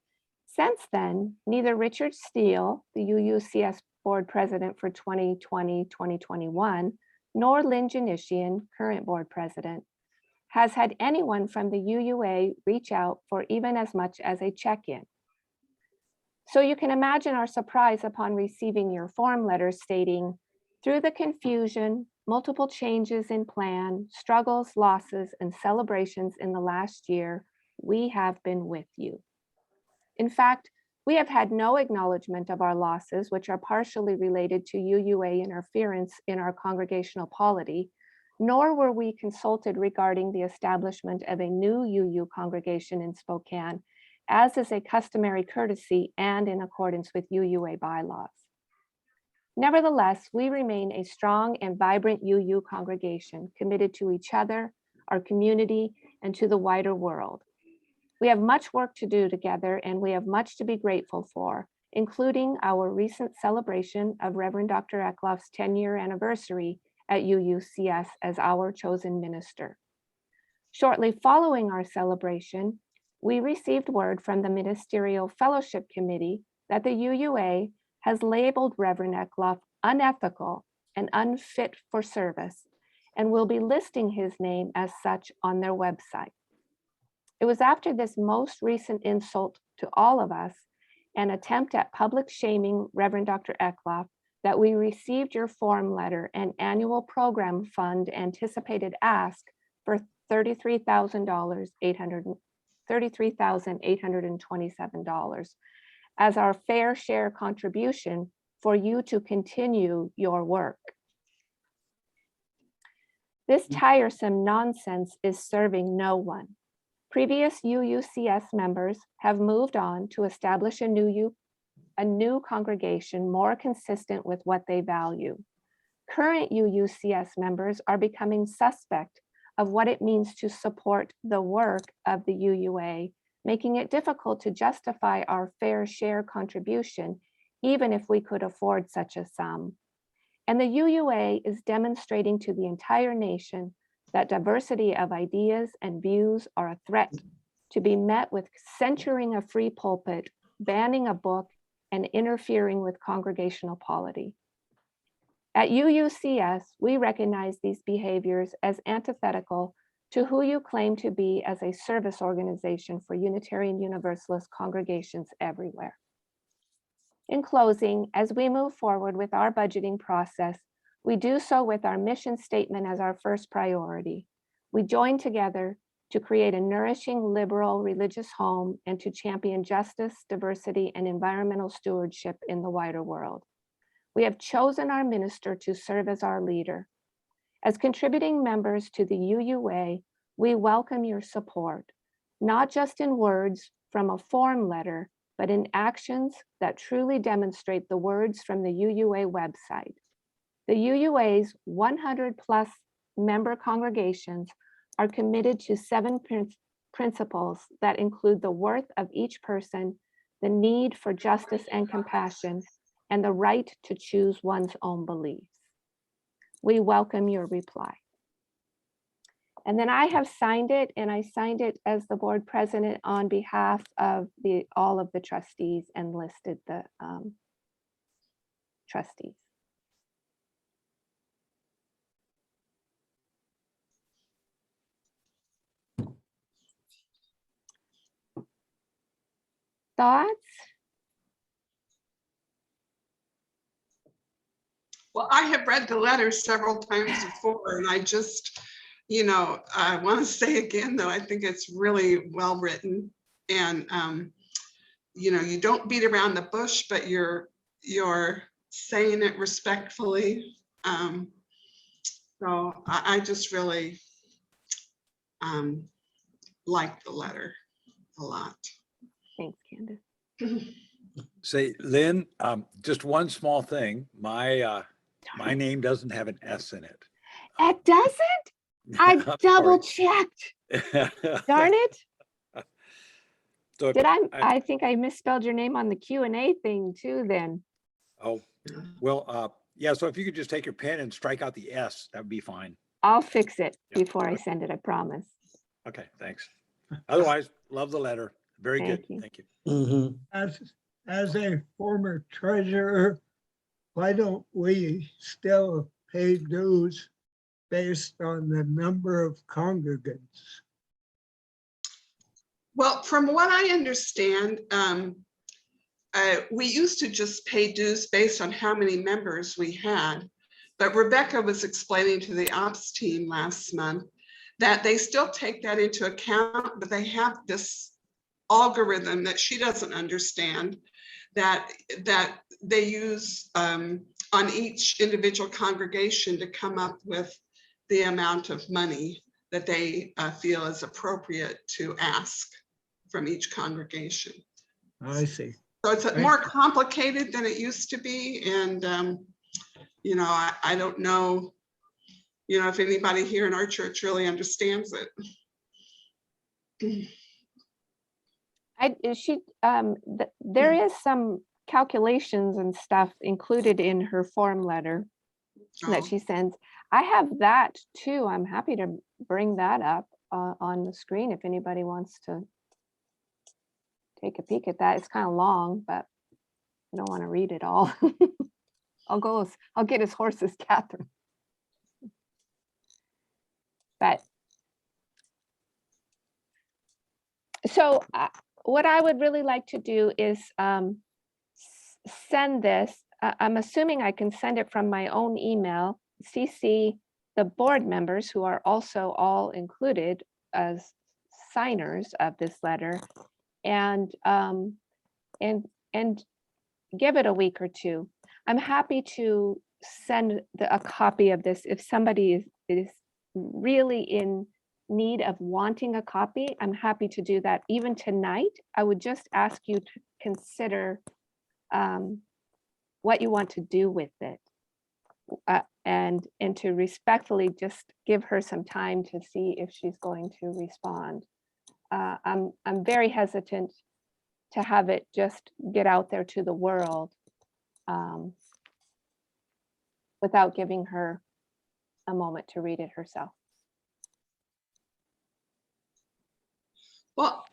since then, neither Richard Steele, the UUCS board president for 2020-2021, nor Lynn Janishian, current board president, has had anyone from the UUA reach out for even as much as a check-in. So you can imagine our surprise upon receiving your form letter stating, through the confusion, multiple changes in plan, struggles, losses, and celebrations in the last year, we have been with you. In fact, we have had no acknowledgement of our losses, which are partially related to UUA interference in our congregational polity, nor were we consulted regarding the establishment of a new UU congregation in Spokane, as is a customary courtesy and in accordance with UUA bylaws. Nevertheless, we remain a strong and vibrant UU congregation committed to each other, our community, and to the wider world. We have much work to do together, and we have much to be grateful for, including our recent celebration of Reverend Dr. Eckloff's 10-year anniversary at UUCS as our chosen minister. Shortly following our celebration, we received word from the Ministerial Fellowship Committee that the UUA has labeled Reverend Eckloff unethical and unfit for service, and will be listing his name as such on their website. It was after this most recent insult to all of us, an attempt at public shaming Reverend Dr. Eckloff, that we received your form letter and annual program fund anticipated ask for $33,827 as our fair share contribution for you to continue your work. This tiresome nonsense is serving no one. Previous UUCS members have moved on to establish a new congregation more consistent with what they value. Current UUCS members are becoming suspect of what it means to support the work of the UUA, making it difficult to justify our fair share contribution, even if we could afford such a sum. And the UUA is demonstrating to the entire nation that diversity of ideas and views are a threat to be met with censuring a free pulpit, banning a book, and interfering with congregational polity. At UUCS, we recognize these behaviors as antithetical to who you claim to be as a service organization for Unitarian Universalist congregations everywhere. In closing, as we move forward with our budgeting process, we do so with our mission statement as our first priority. We join together to create a nourishing, liberal religious home and to champion justice, diversity, and environmental stewardship in the wider world. We have chosen our minister to serve as our leader. As contributing members to the UUA, We welcome your support, not just in words from a form letter, but in actions that truly demonstrate the words from the UUA website. The UUA's 100+ member congregations are committed to 7 principles that include the worth of each person, the need for justice and compassion, and the right to choose one's own beliefs. We welcome your reply. And then I have signed it, and I signed it as the board president on behalf of all of the trustees and listed the trustees. Thoughts? Well, I have read the letter several times before, and I just, I want to say again, though, I think it's really well written, and you don't beat around the bush, but you're saying it respectfully. So I just really like the letter a lot. Thanks, Candace. Say, Lynn, just one small thing. My name doesn't have an S in it. It doesn't? I I'm sorry. double checked. Darn it. So Did I think I misspelled your name on the Q&A thing too then. Oh, well, yeah, so if you could just take your pen and strike out the S, that would be fine. I'll fix it Yeah. before I send it, I promise. Okay, thanks. Otherwise, love the letter. Very Thank good. you. Thank you. Mhm. As a former treasurer, why don't we still pay dues based on the number of congregants? Well, from what I understand, we used to just pay dues based on how many members we had. But Rebecca was explaining to the ops team last month that they still take that into account, but they have this algorithm that she doesn't understand that they use on each individual congregation to come up with the amount of money that they feel is appropriate to ask from each congregation. I see. So it's more complicated than it used to be. And, I don't know, if anybody here in our church really understands it. There is some calculations and stuff included in her form letter that she sends. I have that too. I'm happy to bring that up on the screen if anybody wants to take a peek at that. It's kind of long, but I don't want to read it all. I'll get as hoarse as Catherine. But so what I would really like to do is send this. I'm assuming I can send it from my own email, CC the board members who are also all included as signers of this letter, and give it a week or two. I'm happy to send a copy of this if somebody is really in need of wanting a copy. I'm happy to do that. Even tonight, I would just ask you to consider what you want to do with it, and to respectfully just give her some time to see if she's going to respond. I'm very hesitant to have it just get out there to the world without giving her a moment to read it herself. Well,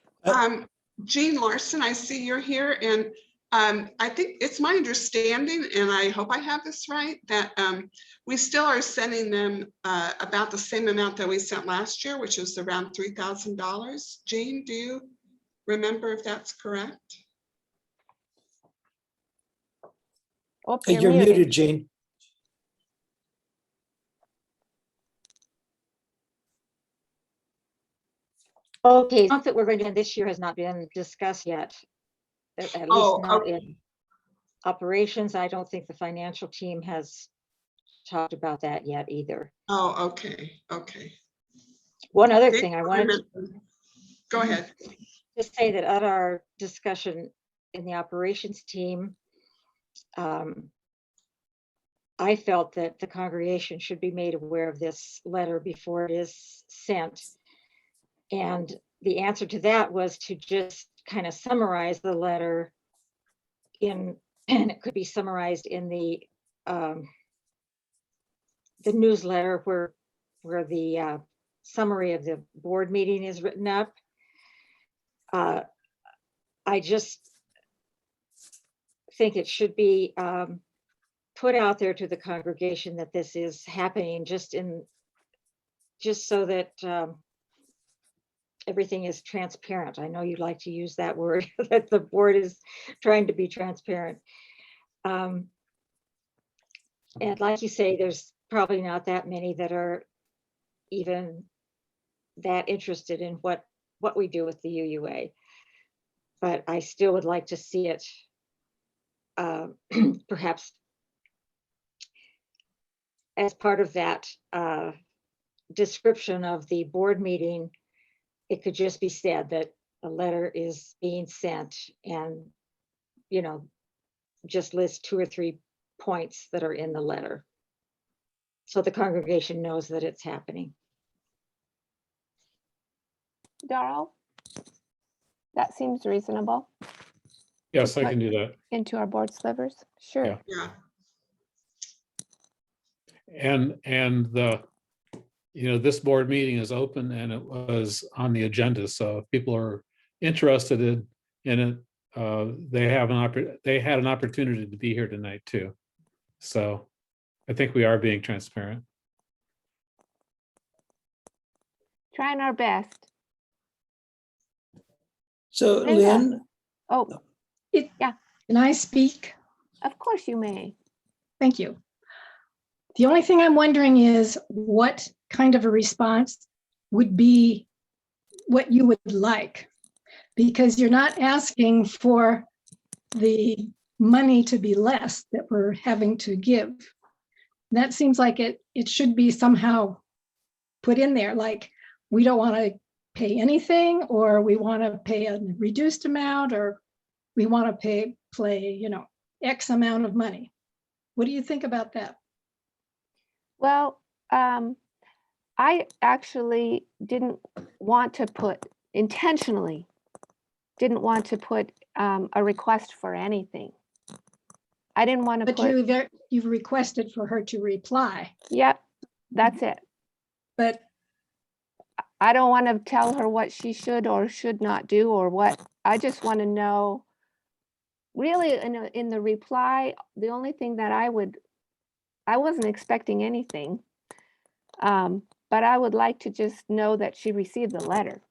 Jean Larson, I see you're here, and I think it's my understanding, and I hope I have this right, that we still are sending them about the same amount that we sent last year, which is around $3,000. Jean, do you remember if that's correct? Oh, You're muted, Jean. Okay, amount that we're going to do this year has not been discussed yet, at least not in operations. I don't think the financial team has talked about that yet either. Oh, okay, okay. One other Okay, thing I wanted to Go ahead. just say that at our discussion in the operations team, I felt that the congregation should be made aware of this letter before it is sent. And the answer to that was to just kind of summarize the letter in, and it could be summarized in the newsletter where the summary of the board meeting is written up. I just think it should be put out there to the congregation that this is happening, just so that everything is transparent. I know you'd like to use that word, that the board is trying to be transparent. And like you say, there's probably not that many that are even that interested in what we do with the UUA. But I still would like to see it perhaps as part of that description of the board meeting. It could just be said that a letter is being sent, and, you know, just list 2 or 3 points that are in the letter, so the congregation knows that it's happening. Darrell? That seems reasonable. Yes, I can do that. Into our board slivers, sure. Yeah. Yeah. And this board meeting is open and it was on the agenda. So if people are interested in it, they had an opportunity to be here tonight too. So I think we are being transparent. Trying our best. So Linda. Lynn, Oh, yeah, Can I speak? of course you may. Thank you. The only thing I'm wondering is what kind of a response would be what you would like? Because you're not asking for the money to be less that we're having to give. That seems like it should be somehow put in there, like we don't want to pay anything, or we want to pay a reduced amount, or we want to pay X amount of money. What do you think about that? Well, I actually intentionally didn't want to put a request for anything. I didn't want to put. But you've requested for her to reply. Yep, that's it. But I don't want to tell her what she should or should not do, or what. I just want to know, really, in the reply, the only thing that I wasn't expecting anything, but I would like to just know that she received the letter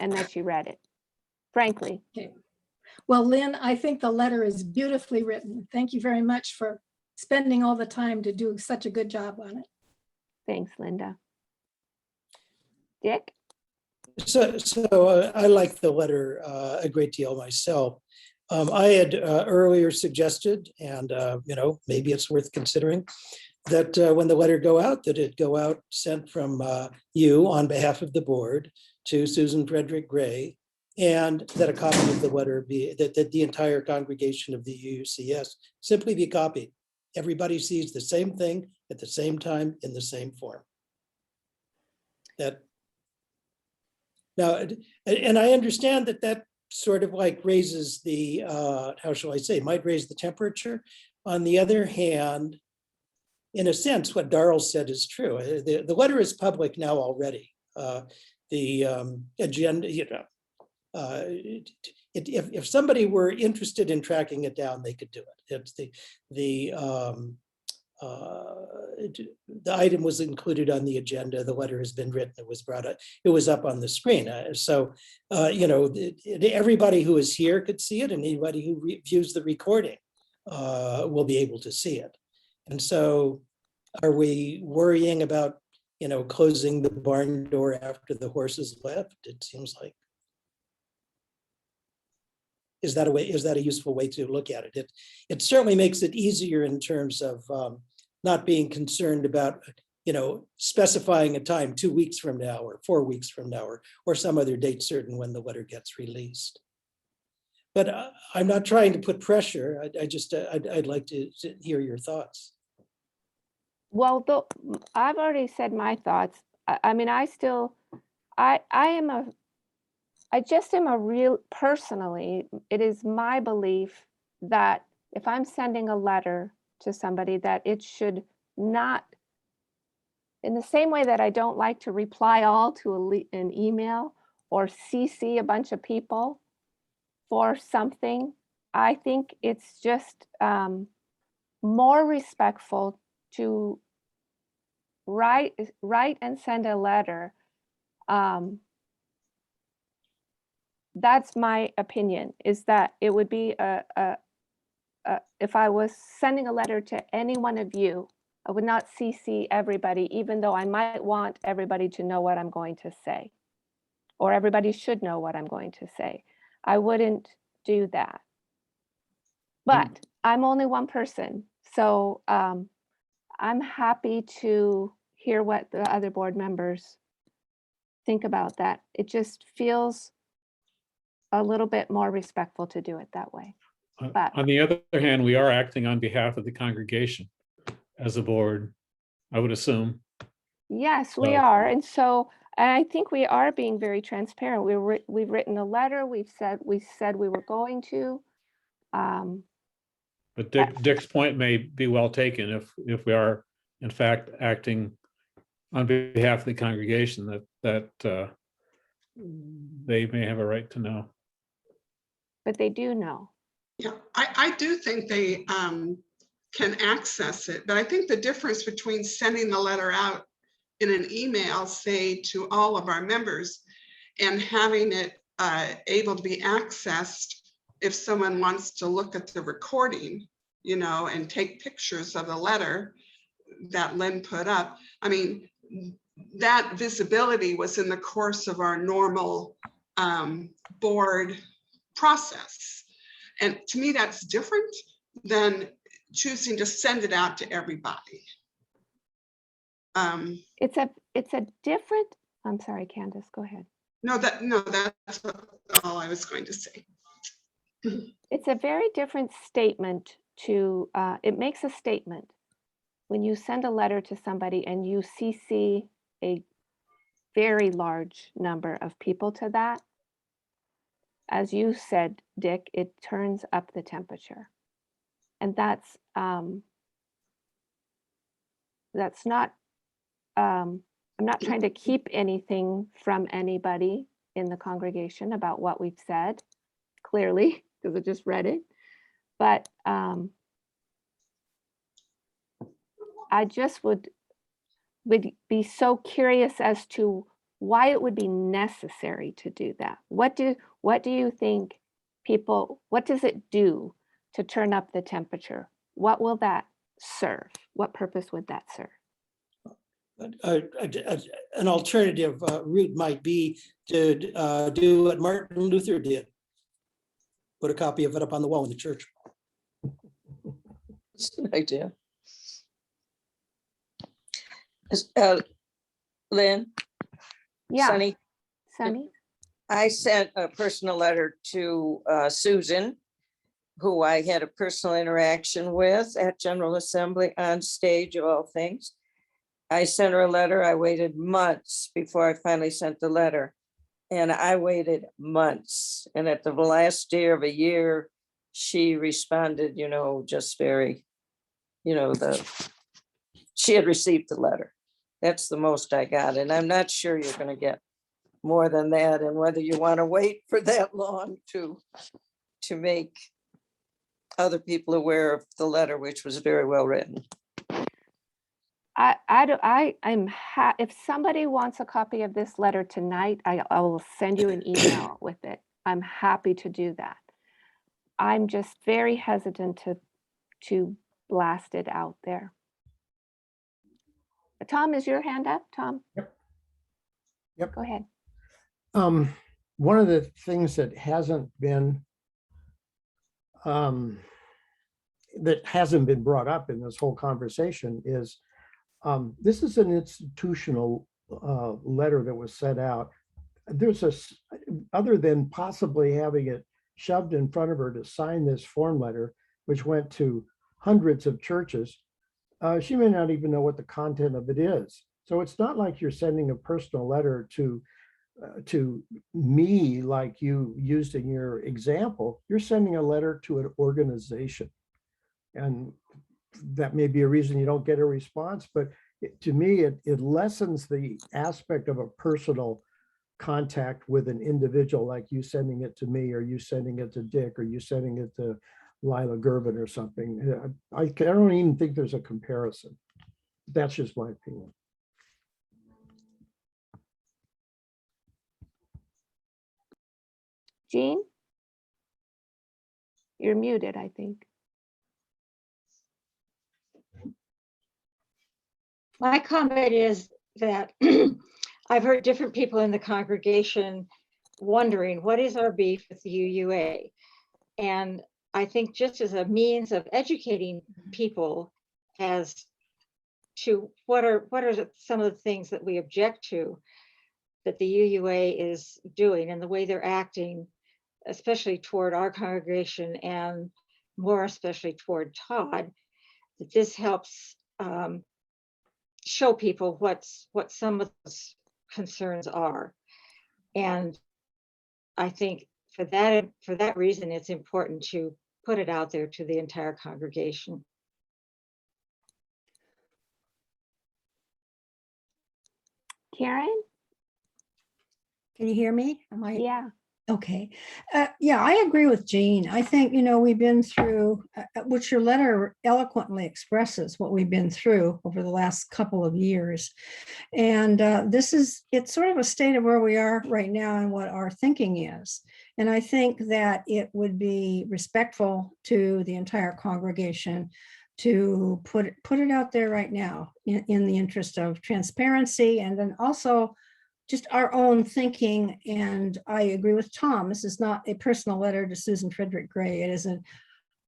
and that she read it, frankly. okay. Well, Lynn, I think the letter is beautifully written. Thank you very much for spending all the time to do such a good job on it. Thanks, Linda. Dick? so I like the letter a great deal myself. I had earlier suggested, and maybe it's worth considering, that when the letter go out, that it go out sent from you on behalf of the board to Susan Frederick Gray, and that a copy of the letter be, that the entire congregation of the UUCS simply be copied. Everybody sees the same thing at the same time in the same form. Now, and I understand that sort of like raises the, how shall I say, might raise the temperature. On the other hand, in a sense, what Darrell said is true. The letter is public now already. The agenda, if somebody were interested in tracking it down, they could do it. It's the item was included on the agenda. The letter has been written. It was brought up. It was up on the screen. Everybody who is here could see it, and anybody who views the recording will be able to see it. And so, are we worrying about closing the barn door after the horses left? It seems like. Is that a useful way to look at it? It certainly makes it easier in terms of not being concerned about specifying a time 2 weeks from now or 4 weeks from now or some other date certain when the letter gets released. But I'm not trying to put pressure. I'd like to hear your thoughts. Well, I've already said my thoughts. I mean, I just am a real, personally, it is my belief that if I'm sending a letter to somebody, that it should not, in the same way that I don't like to reply all to an email or CC a bunch of people for something, I think it's just more respectful to write and send a letter. That's my opinion, is that it would be if I was sending a letter to any one of you, I would not CC everybody, even though I might want everybody to know what I'm going to say, or everybody should know what I'm going to say. I wouldn't do that. But I'm only one person, so I'm happy to hear what the other board members think about that. It just feels a little bit more respectful to do it that way. But On the other hand, we are acting on behalf of the congregation as a board, I would assume. yes, we So- are. And so, and I think we are being very transparent. We've written a letter. We said we were going to. But Dick's point may be well taken if we are in fact acting on behalf of the congregation, that they may have a right to know. But they do know. Yeah, I do think they can access it, but I think the difference between sending the letter out in an email, say to all of our members, and having it able to be accessed if someone wants to look at the recording, and take pictures of the letter that Lynn put up. I mean, that visibility was in the course of our normal board process. And to me, that's different than choosing to send it out to everybody. It's a different, I'm sorry, Candace, go ahead. No, that's all I was going to say. It's a very different statement to, it makes a statement when you send a letter to somebody and you CC a very large number of people to that. As you said, Dick, it turns up the temperature. And that's not, I'm not trying to keep anything from anybody in the congregation about what we've said, clearly, because I just read it. But I just would be so curious as to why it would be necessary to do that. What do you think people, what does it do to turn up the temperature? What will that serve? What purpose would that serve? An alternative route might be to do what Martin Luther did. Put a copy of it up on the wall in the church. That's an idea. Lynn? Yeah, Sunny? I sent a personal letter to Susan, who I had a personal interaction with at General Assembly on stage of all things. I sent her a letter. I waited months before I finally sent the letter. And I waited months. And at the last day of a year, she responded, just very, she had received the letter. That's the most I got. And I'm not sure you're going to get more than that. And whether you want to wait for that long to make other people aware of the letter, which was very well written. If somebody wants a copy of this letter tonight, I will send you an email with it. I'm happy to do that. I'm just very hesitant to blast it out there. Tom, is your hand up, Tom? Yep. Go ahead. One of the things that hasn't been brought up in this whole conversation is This is an institutional letter that was sent out. There's other than possibly having it shoved in front of her to sign this form letter, which went to hundreds of churches, she may not even know what the content of it is. So it's not like you're sending a personal letter to me like you used in your example. You're sending a letter to an organization. And that may be a reason you don't get a response, but to me, it lessens the aspect of a personal contact with an individual, like you sending it to me, or you sending it to Dick, or you sending it to Lila Gervin or something. I don't even think there's a comparison. That's just my opinion. Jean? You're muted, I think. My comment is that I've heard different people in the congregation wondering, what is our beef with the UUA? And I think just as a means of educating people as to what are some of the things that we object to that the UUA is doing and the way they're acting, especially toward our congregation and more especially toward Todd, that this helps show people what some of those concerns are. And I think for that reason, it's important to put it out there to the entire congregation. Karen? Can you hear me? Yeah. Okay. Yeah, I agree with Jean. I think, we've been through, which your letter eloquently expresses what we've been through over the last couple of years. And it's sort of a state of where we are right now and what our thinking is. And I think that it would be respectful to the entire congregation to put it out there right now in the interest of transparency, and then also just our own thinking. And I agree with Tom. This is not a personal letter to Susan Frederick Gray. It is a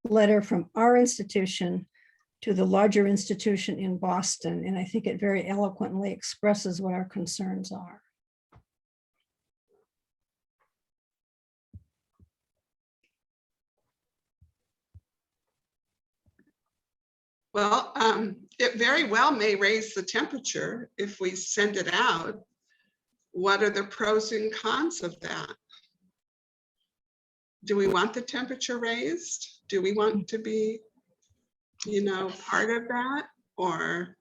letter from our institution to the larger institution in Boston. And I think it very eloquently expresses what our concerns are. Well, it very well may raise the temperature if we send it out. What are the pros and cons of that? Do we want the temperature raised? Do we want to be, part of that? Or,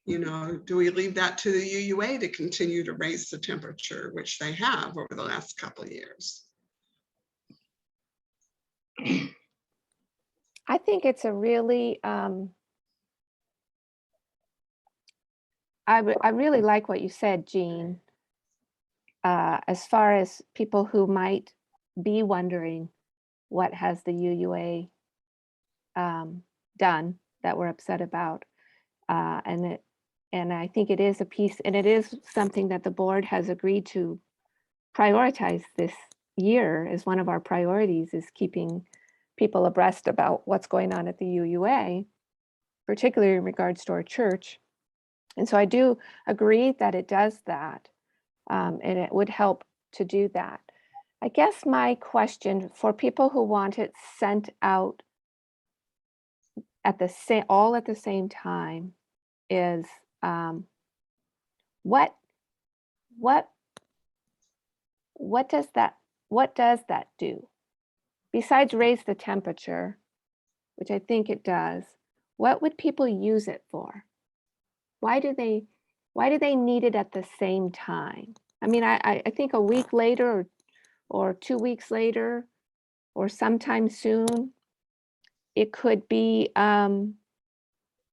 do we leave that to the UUA to continue to raise the temperature, which they have over the last couple of years? I think it's a really, I really like what you said, Jean, as far as people who might be wondering what has the UUA done that we're upset about. And I think it is a piece, and it is something that the board has agreed to prioritize this year as one of our priorities, is keeping people abreast about what's going on at the UUA, particularly in regards to our church. And so I do agree that it does that, and it would help to do that. I guess my question for people who want it sent out at the same, all at the same time, is what does that do? Besides raise the temperature, which I think it does, what would people use it for? Why do they need it at the same time? I mean, I think a week later or 2 weeks later or sometime soon, it could be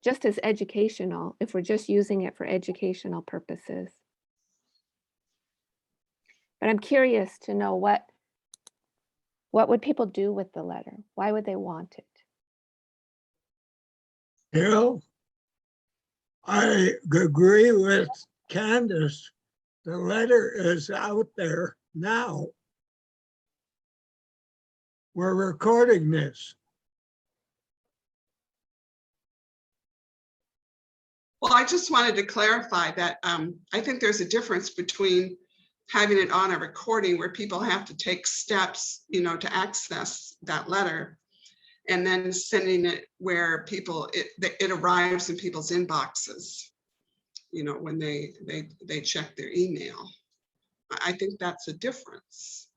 just as educational if we're just using it for educational purposes. But I'm curious to know what would people do with the letter? Why would they want it? I agree with Candace. The letter is out there now. We're recording this. Well, I just wanted to clarify that I think there's a difference between having it on a recording where people have to take steps, to access that letter, and then sending it where it arrives in people's inboxes, when they check their email. I think that's a difference.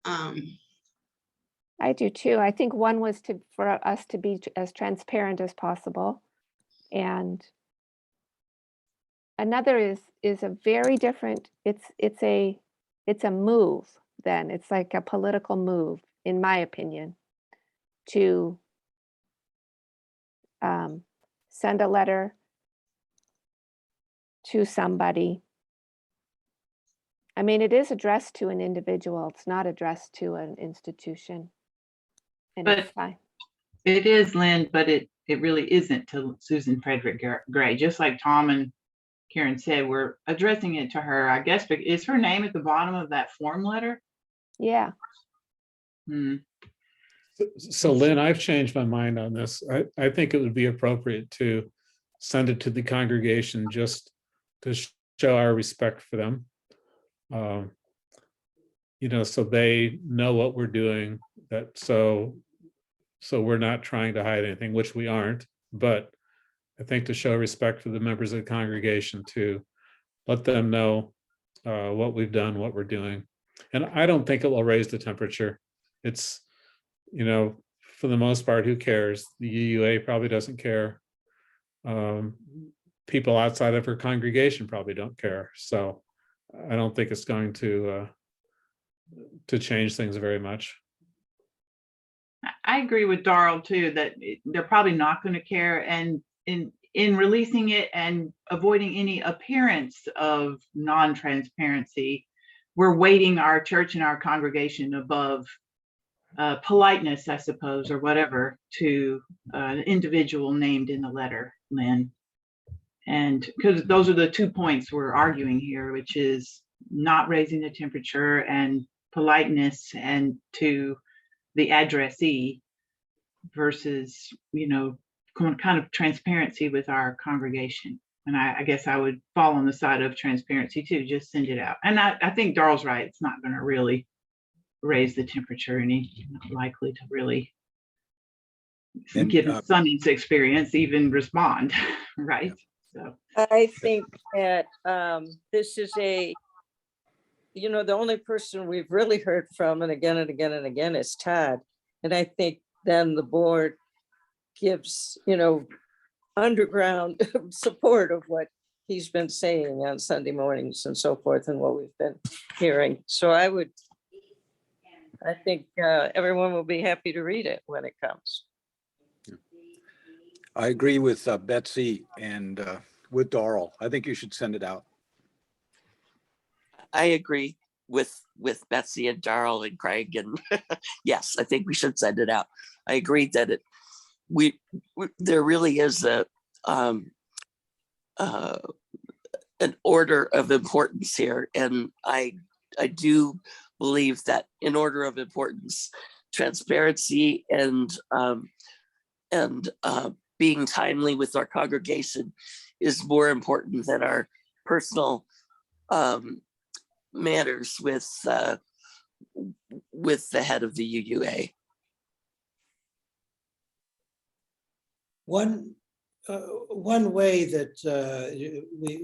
I do too. I think one was for us to be as transparent as possible. And another is a very different, it's a move then. It's like a political move, in my opinion, to send a letter to somebody. I mean, it is addressed to an individual. It's not addressed to an institution. And But it's fine. it is, Lynn, but it really isn't to Susan Frederick Gray. Just like Tom and Karen said, we're addressing it to her, I guess, but is her name at the bottom of that form letter? Yeah. So Lynn, I've changed my mind on this. I think it would be appropriate to send it to the congregation just to show our respect for them. So they know what we're doing, so we're not trying to hide anything, which we aren't, but I think to show respect for the members of the congregation, to let them know what we've done, what we're doing. And I don't think it will raise the temperature. It's, for the most part, who cares? The UUA probably doesn't care. People outside of her congregation probably don't care. So I don't think it's going to change things very much. I agree with Darrell too, that they're probably not going to care. And in releasing it and avoiding any appearance of non-transparency, we're weighting our church and our congregation above politeness, I suppose, or whatever, to an individual named in the letter, Lynn. And because those are the 2 points we're arguing here, which is not raising the temperature and politeness and to the addressee versus, kind of transparency with our congregation. And I guess I would fall on the side of transparency too, just send it out. And I think Darrell's right. It's not going to really raise the temperature, and he's not likely to really, given Sonny's experience, even respond, right? So I think that this is the only person we've really heard from, and again and again and again, is Todd. And I think then the board gives, underground support of what he's been saying on Sunday mornings and so forth, and what we've been hearing. So I think everyone will be happy to read it when it comes. I agree with Betsy and with Darrell. I think you should send it out. I agree with Betsy and Darrell and Craig, and yes, I think we should send it out. I agree that there really is an order of importance here, and I do believe that in order of importance, transparency and being timely with our congregation is more important than our personal matters with the head of the UUA. One way that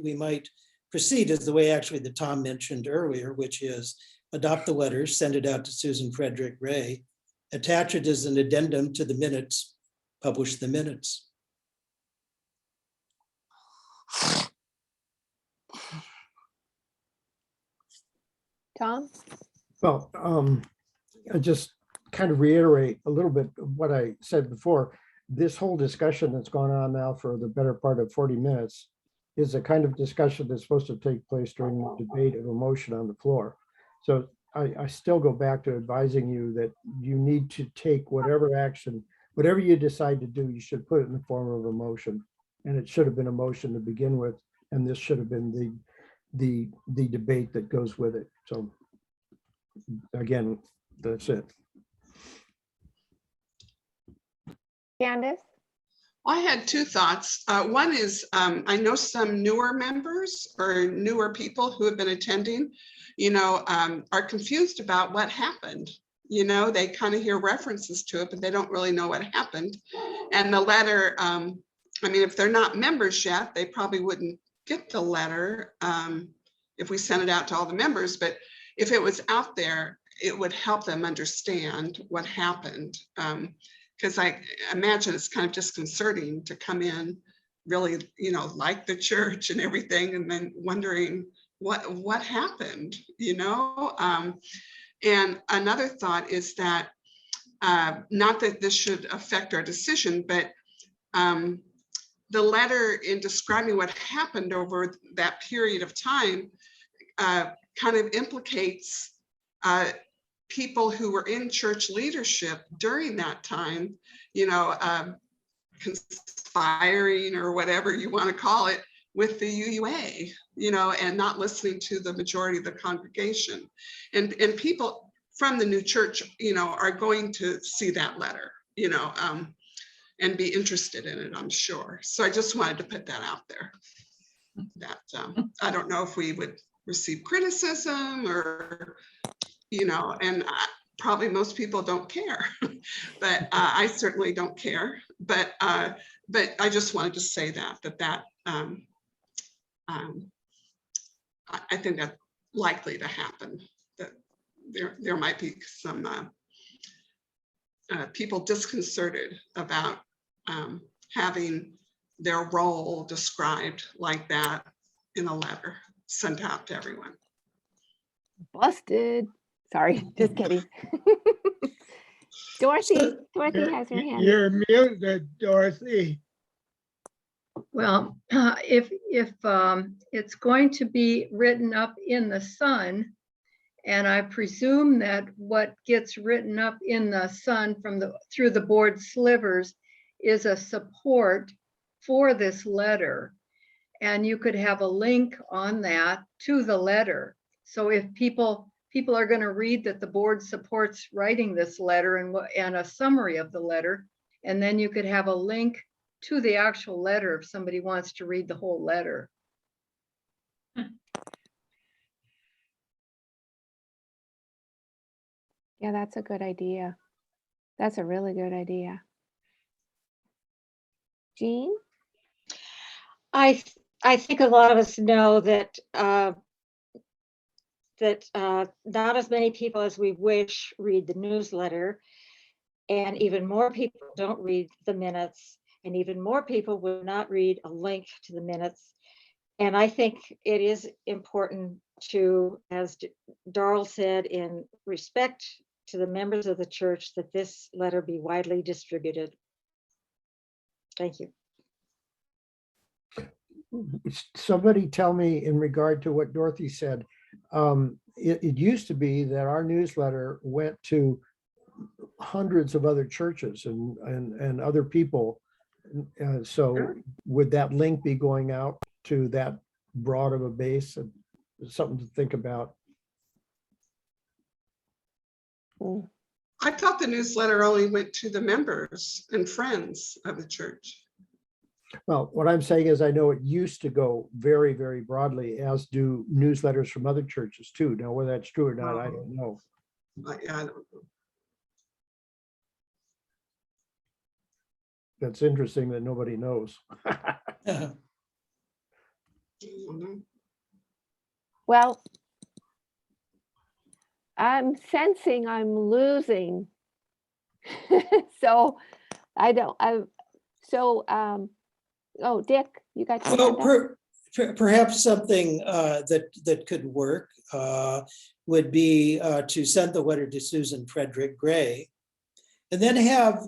we might proceed is the way actually that Tom mentioned earlier, which is adopt the letter, send it out to Susan Frederick Ray, attach it as an addendum to the minutes, publish the minutes. Tom? Well, I just kind of reiterate a little bit of what I said before. This whole discussion that's gone on now for the better part of 40 minutes is a kind of discussion that's supposed to take place during the debate of a motion on the floor. So I still go back to advising you that you need to take whatever action, whatever you decide to do, you should put it in the form of a motion. And it should have been a motion to begin with, and this should have been the debate that goes with it. So again, that's it. Candace? I had two thoughts. One is I know some newer members or newer people who have been attending, are confused about what happened. They kind of hear references to it, but they don't really know what happened. And the letter, if they're not members yet, they probably wouldn't get the letter if we sent it out to all the members. But if it was out there, it would help them understand what happened. Because I imagine it's kind of disconcerting to come in really, like the church and everything, and then wondering what happened, And another thought is that, not that this should affect our decision, but the letter in describing what happened over that period of time kind of implicates people who were in church leadership during that time, conspiring or whatever you want to call it with the UUA, and not listening to the majority of the congregation. And people from the new church, are going to see that letter, and be interested in it, I'm sure. So I just wanted to put that out there. That I don't know if we would receive criticism or, and probably most people don't care, but I certainly don't care. But I just wanted to say that I think that's likely to happen. That there might be some people disconcerted about having their role described like that in a letter sent out to everyone. Busted. Sorry, just kidding. Dorothy has her hand. You're muted, Dorothy. Well, if it's going to be written up in the Sun, and I presume that what gets written up in the Sun through the board slivers is a support for this letter, and you could have a link on that to the letter. So if people are going to read that the board supports writing this letter and a summary of the letter, and then you could have a link to the actual letter if somebody wants to read the whole letter. Yeah, that's a good idea. That's a really good idea. Jean? I think a lot of us know that not as many people as we wish read the newsletter, and even more people don't read the minutes, and even more people will not read a link to the minutes. And I think it is important to, as Darrell said, in respect to the members of the church, that this letter be widely distributed. Thank you. Somebody tell me in regard to what Dorothy said. It used to be that our newsletter went to hundreds of other churches and other people. So would that link be going out to that broad of a base? Something to think about. I thought the newsletter only went to the members and friends of the church. Well, what I'm saying is I know it used to go very, very broadly, as do newsletters from other churches too. Now, whether that's true or not, I don't know. I don't know. That's interesting that nobody knows. Well, I'm sensing I'm losing. So oh, Dick, you got your hand up? Perhaps something that could work would be to send the letter to Susan Frederick Gray, and then have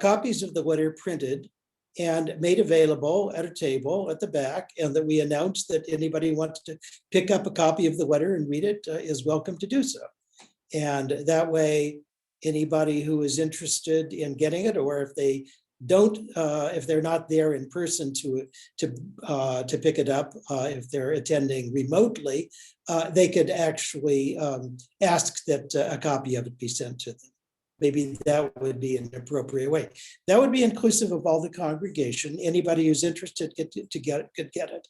copies of the letter printed and made available at a table at the back, and that we announce that anybody who wants to pick up a copy of the letter and read it is welcome to do so. And that way, anybody who is interested in getting it, or if they don't, if they're not there in person to pick it up, if they're attending remotely, they could actually ask that a copy of it be sent to them. maybe that would be an appropriate way. That would be inclusive of all the congregation. Anybody who's interested to get it could get it.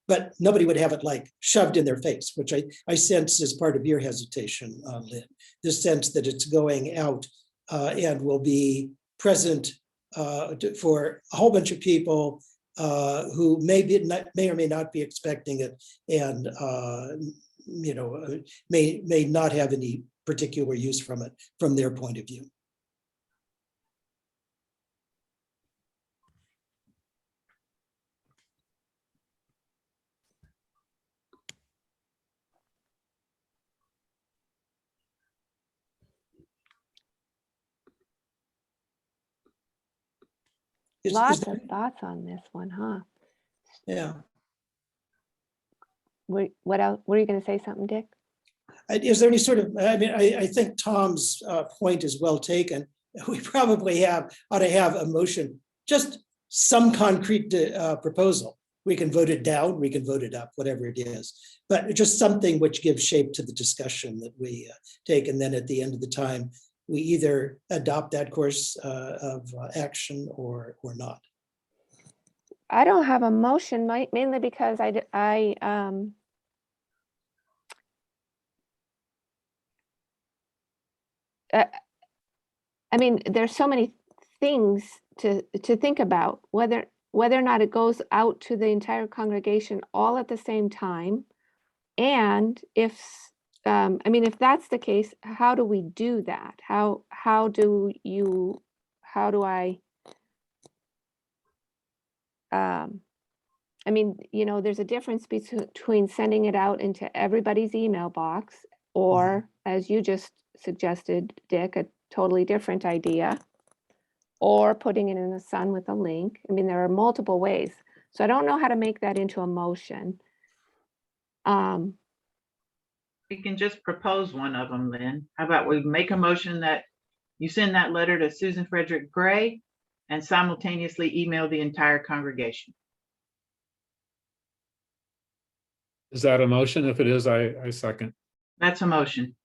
But nobody would have it like shoved in their face, which I sense is part of your hesitation, Lynn. The sense that it's going out and will be present for a whole bunch of people who may or may not be expecting it, and may not have any particular use from it from their point of view. Lots of thoughts on this one, huh? Yeah. What else? Were you going to say something, Dick? Is there any sort of, I think Tom's point is well taken. We probably ought to have a motion, just some concrete proposal. We can vote it down, we can vote it up, whatever it is, but just something which gives shape to the discussion that we take. And then at the end of the time, we either adopt that course of action or not. I don't have a motion, mainly because I mean, there's so many things to think about, whether or not it goes out to the entire congregation all at the same time. And if that's the case, how do we do that? How do I, there's a difference between sending it out into everybody's email box, or as you just suggested, Dick, a totally different idea, or putting it in the Sun with a link. I mean, there are multiple ways. So I don't know how to make that into a motion. We can just propose one of them, Lynn. How about we make a motion that you send that letter to Susan Frederick Gray and simultaneously email the entire congregation. Is that a motion? If it is, I second. That's a motion.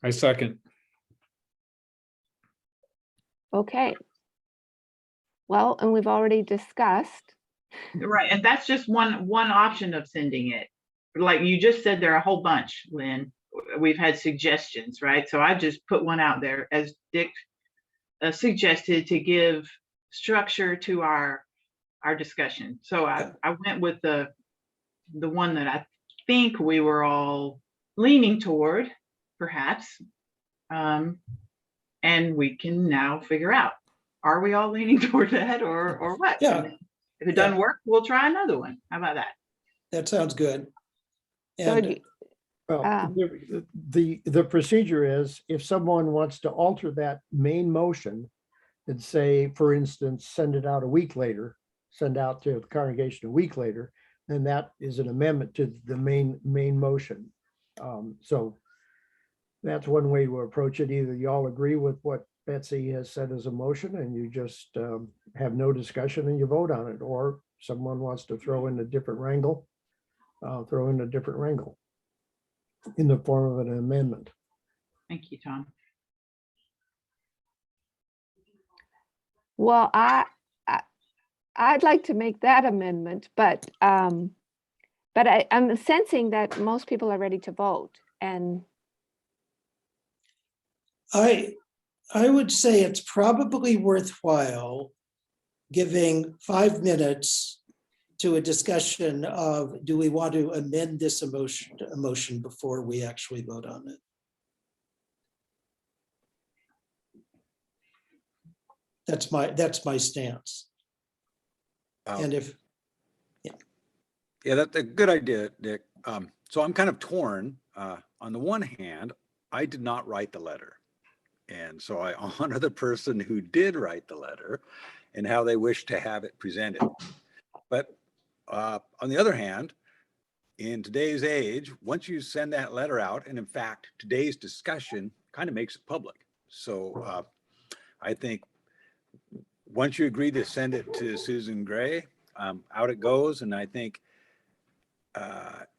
I second. Okay. Well, and we've already discussed. Right, and that's just one option of sending it. Like you just said, there are a whole bunch, Lynn. We've had suggestions, right? So I just put one out there, as Dick suggested, to give structure to our discussion. So I went with the one that I think we were all leaning toward, perhaps. And we can now figure out, are we all leaning toward that or what? Yeah. If it doesn't work, we'll try another one. How about that? That sounds good. So And Well, the procedure is, if someone wants to alter that main motion and say, for instance, send it out a week later, send out to the congregation a week later, then that is an amendment to the main motion. So that's one way to approach it. Either you all agree with what Betsy has said as a motion and you just have no discussion and you vote on it, or someone wants to throw in a different wrangle, in the form of an amendment. Thank you, Tom. Well, I'd like to make that amendment, but I'm sensing that most people are ready to vote, and I would say it's probably worthwhile giving 5 minutes to a discussion of, do we want to amend this motion before we actually vote on it? That's my stance. And if, Yeah, that's a good idea, Dick. So I'm kind of torn. On the one hand, I did not write the letter. And so I honor the person who did write the letter and how they wish to have it presented. But on the other hand, in today's age, once you send that letter out, and in fact, today's discussion kind of makes it public. So I think once you agree to send it to Susan Gray, out it goes. And I think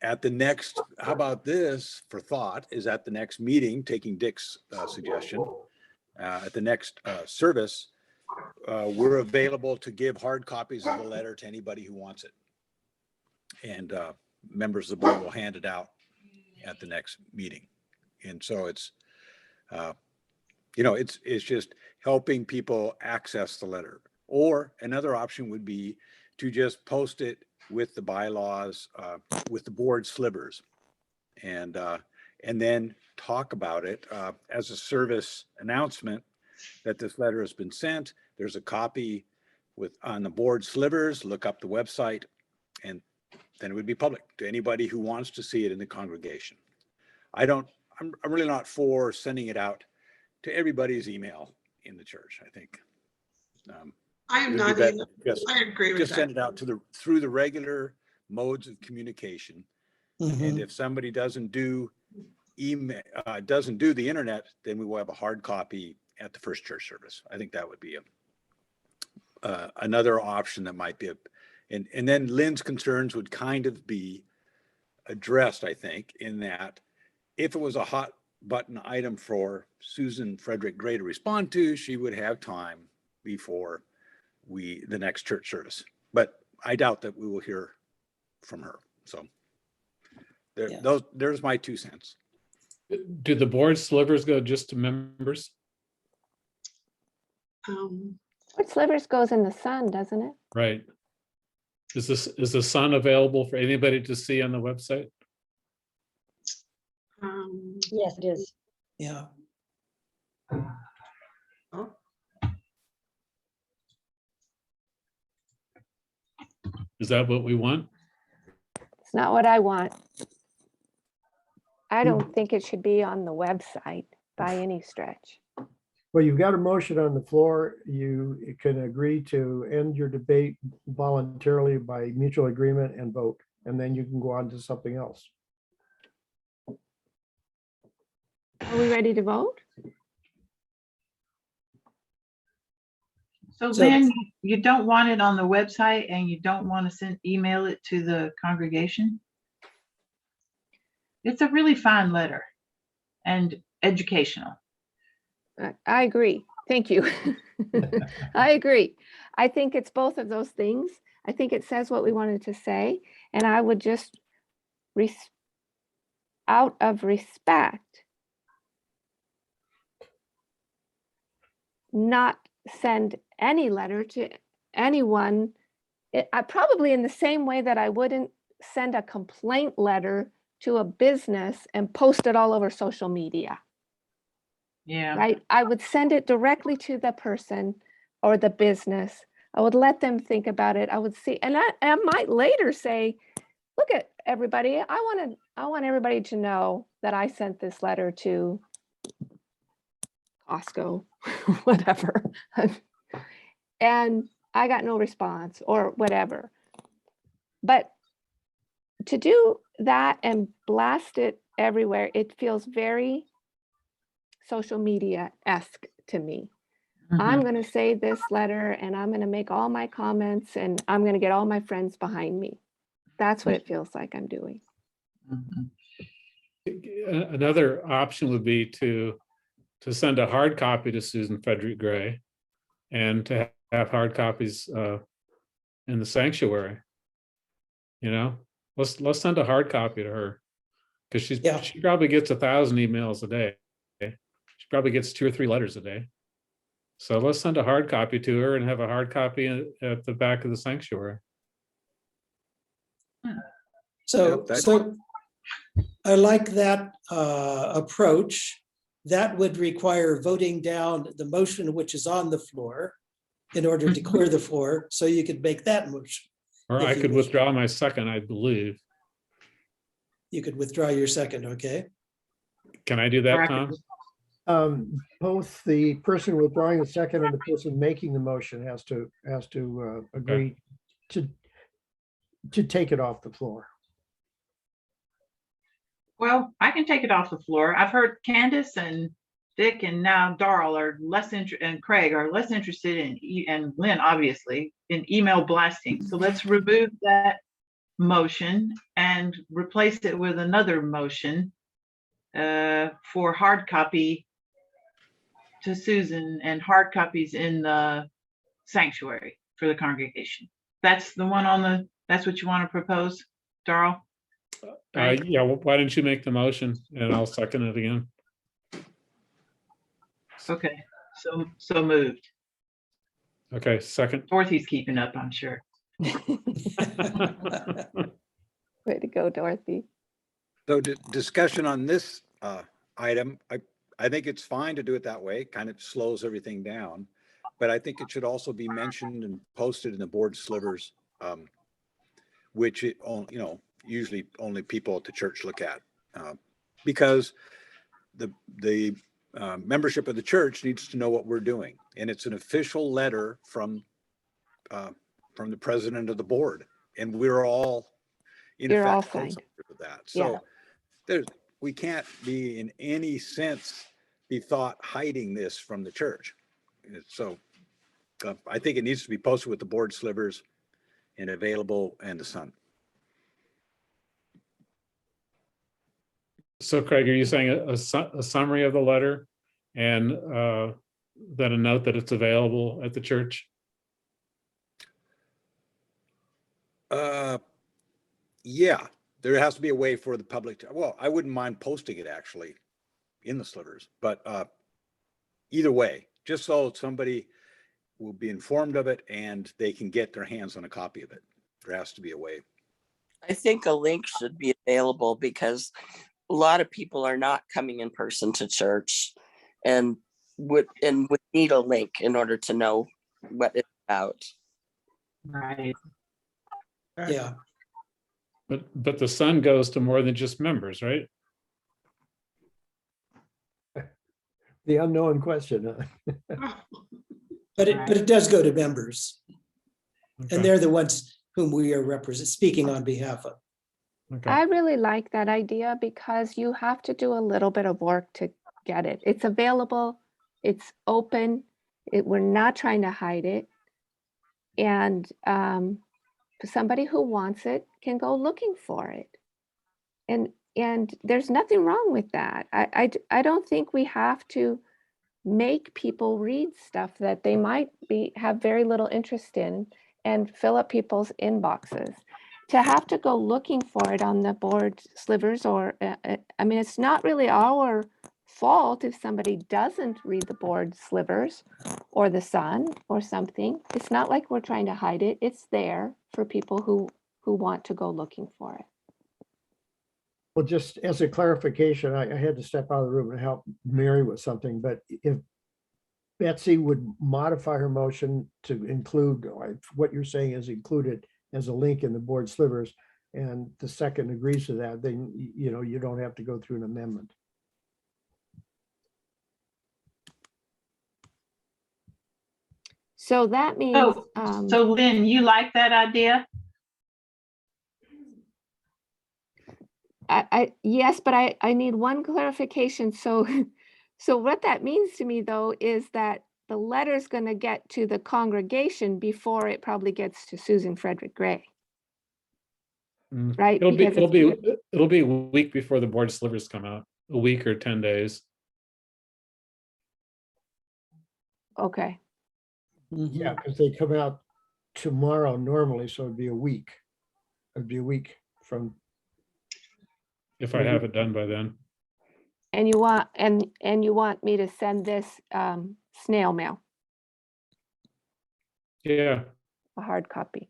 at the next, how about this for thought, is at the next meeting, taking Dick's suggestion, at the next service, we're available to give hard copies of the letter to anybody who wants it. And members of the board will hand it out at the next meeting. And so it's, it's just helping people access the letter. Or another option would be to just post it with the bylaws, with the board slivers, and then talk about it as a service announcement that this letter has been sent. There's a copy on the board slivers. Look up the website, and then it would be public to anybody who wants to see it in the congregation. I'm really not for sending it out to everybody's email in the church. I think I am it would be not better either. I agree with just that. send it out through the regular modes of communication. And if somebody doesn't do email, doesn't do the internet, then we will have a hard copy at the first church service. I think that would be another option that might be and then Lynn's concerns would kind of be addressed, I think, in that if it was a hot button item for Susan Frederick Gray to respond to, she would have time before the next church service. But I doubt that we will hear from her. So there's my 2 cents. Do the board slivers go just to members? What slivers goes in the sun, doesn't it? Right. Is the sun available for anybody to see on the website? Yes, it is. Yeah. Is that what we want? It's not what I want. I don't think it should be on the website by any stretch. Well, you've got a motion on the floor. You can agree to end your debate voluntarily by mutual agreement and vote, and then you can go on to something else. Are we ready to vote? So So- Lynn, you don't want it on the website and you don't want to email it to the congregation? It's a really fine letter and educational. I agree. Thank you. I agree. I think it's both of those things. I think it says what we wanted to say, and I would just, out of respect, not send any letter to anyone. I probably in the same way that I wouldn't send a complaint letter to a business and post it all over social media. Yeah. Right? I would send it directly to the person or the business. I would let them think about it. I would see, and I might later say, look at everybody. I want everybody to know that I sent this letter to Costco, whatever. And I got no response or whatever. But to do that and blast it everywhere, it feels very social media-esque to me. I'm going to say this letter and I'm going to make all my comments and I'm going to get all my friends behind me. That's what it feels like I'm doing. Another option would be to send a hard copy to Susan Frederick Gray and to have hard copies in the sanctuary. Let's send a hard copy to her because she probably gets 1,000 emails a day. She probably gets 2 or 3 letters a day. So let's send a hard copy to her and have a hard copy at the back of the sanctuary. So I like that approach. That would require voting down the motion which is on the floor in order to clear the floor. So you could make that motion. Or I could withdraw my second, I believe. You could withdraw your second, okay? Can I do that, Tom? Both the person withdrawing the second and the person making the motion has to agree to take it off the floor. Well, I can take it off the floor. I've heard Candace and Dick and now Darrell are less interested, and Craig are less interested in, and Lynn obviously, in email blasting. So let's remove that motion and replace it with another motion for hard copy to Susan and hard copies in the sanctuary for the congregation. That's the one on the, that's what you want to propose, Darrell? Right? Yeah, why don't you make the motion and I'll second it again. Okay, so moved. Okay, second. Dorothy's keeping up, I'm sure. Way to go, Dorothy. So discussion on this item, I think it's fine to do it that way, kind of slows everything down. But I think it should also be mentioned and posted in the board slivers, which it, you know, usually only people at the church look at. Because the membership of the church needs to know what we're doing. And it's an official letter from the president of the board. And we're all, in You're all effect, signed. co-signers of that. Yeah. So we can't be in any sense be thought hiding this from the church. So I think it needs to be posted with the board slivers and available in the Sun. So Craig, are you saying a summary of the letter and then a note that it's available at the church? Yeah, there has to be a way for the public to, well, I wouldn't mind posting it actually in the slivers, but either way, just so somebody will be informed of it and they can get their hands on a copy of it. There has to be a way. I think a link should be available because a lot of people are not coming in person to church and would need a link in order to know what it's about. Right. Yeah. But the Sun goes to more than just members, right? The unknown question. But it does go to members, Okay. and they're the ones whom we are speaking on behalf of. Okay. I really like that idea because you have to do a little bit of work to get it. It's available, it's open, we're not trying to hide it. And somebody who wants it can go looking for it. And there's nothing wrong with that. I don't think we have to make people read stuff that they might have very little interest in and fill up people's inboxes. To have to go looking for it on the board slivers or, I mean, it's not really our fault if somebody doesn't read the board slivers or the Sun or something. It's not like we're trying to hide it. It's there for people who want to go looking for it. Well, just as a clarification, I had to step out of the room and help Mary with something, but if Betsy would modify her motion to include, what you're saying is included as a link in the board slivers, and the second agrees to that, then, you know, you don't have to go through an amendment. So that means, So Lynn, you like that idea? yes, but I need one clarification. So what that means to me though, is that the letter's going to get to the congregation before it probably gets to Susan Frederick Gray. Right? It'll be a week before the board slivers come out, a week or 10 days. Okay. Yeah, because they come out tomorrow normally, so it'd be a week. It'd be a week from. If I have it done by then. And you want and you want me to send this snail mail, Yeah. a hard copy.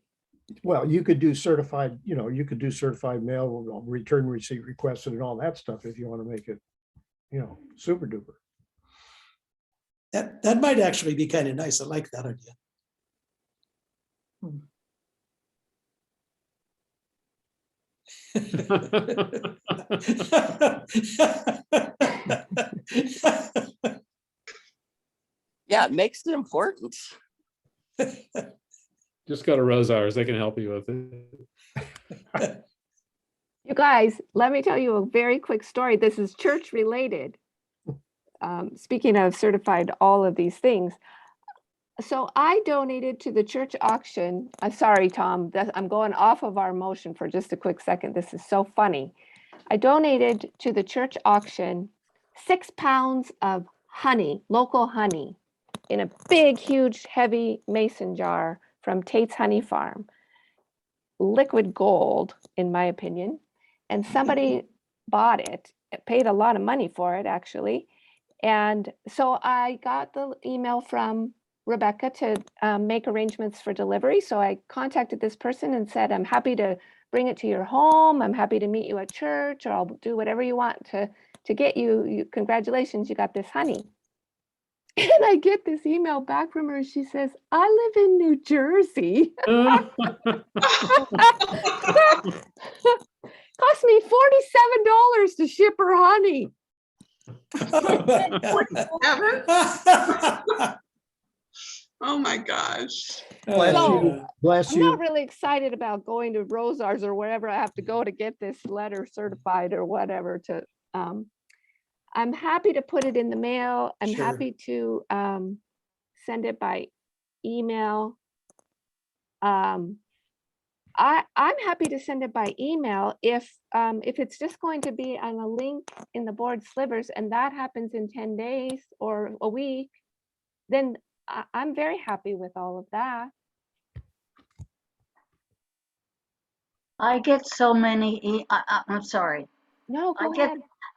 Well, you could do certified, you know, you could do certified mail, return receipt requested and all that stuff if you want to make it, you know, super duper. That might actually be kind of nice. I like that idea. Yeah, it makes it important. Just go to Rose Hours. They can help you with it. You guys, let me tell you a very quick story. This is church related. Speaking of certified, all of these things. So I donated to the church auction. I'm sorry, Tom, I'm going off of our motion for just a quick second. This is so funny. I donated to the church auction 6 pounds of honey, local honey, in a big, huge, heavy mason jar from Tate's Honey Farm. Liquid gold, in my opinion. And somebody bought it, paid a lot of money for it, actually. And so I got the email from Rebecca to make arrangements for delivery. So I contacted this person and said, I'm happy to bring it to your home. I'm happy to meet you at church, or I'll do whatever you want to get you. Congratulations, you got this honey. And I get this email back from her. She says, I live in New Jersey. Cost me $47 to ship her honey. Ever? Oh my gosh. Bless So, you. Bless I'm you. not really excited about going to Rosar's or wherever I have to go to get this letter certified or whatever to, I'm happy to put it in the mail. I'm Sure. happy to send it by email. I'm happy to send it by email if it's just going to be on a link in the board slivers and that happens in 10 days or a week, then I'm very happy with all of that. I get so many, I'm sorry. No, go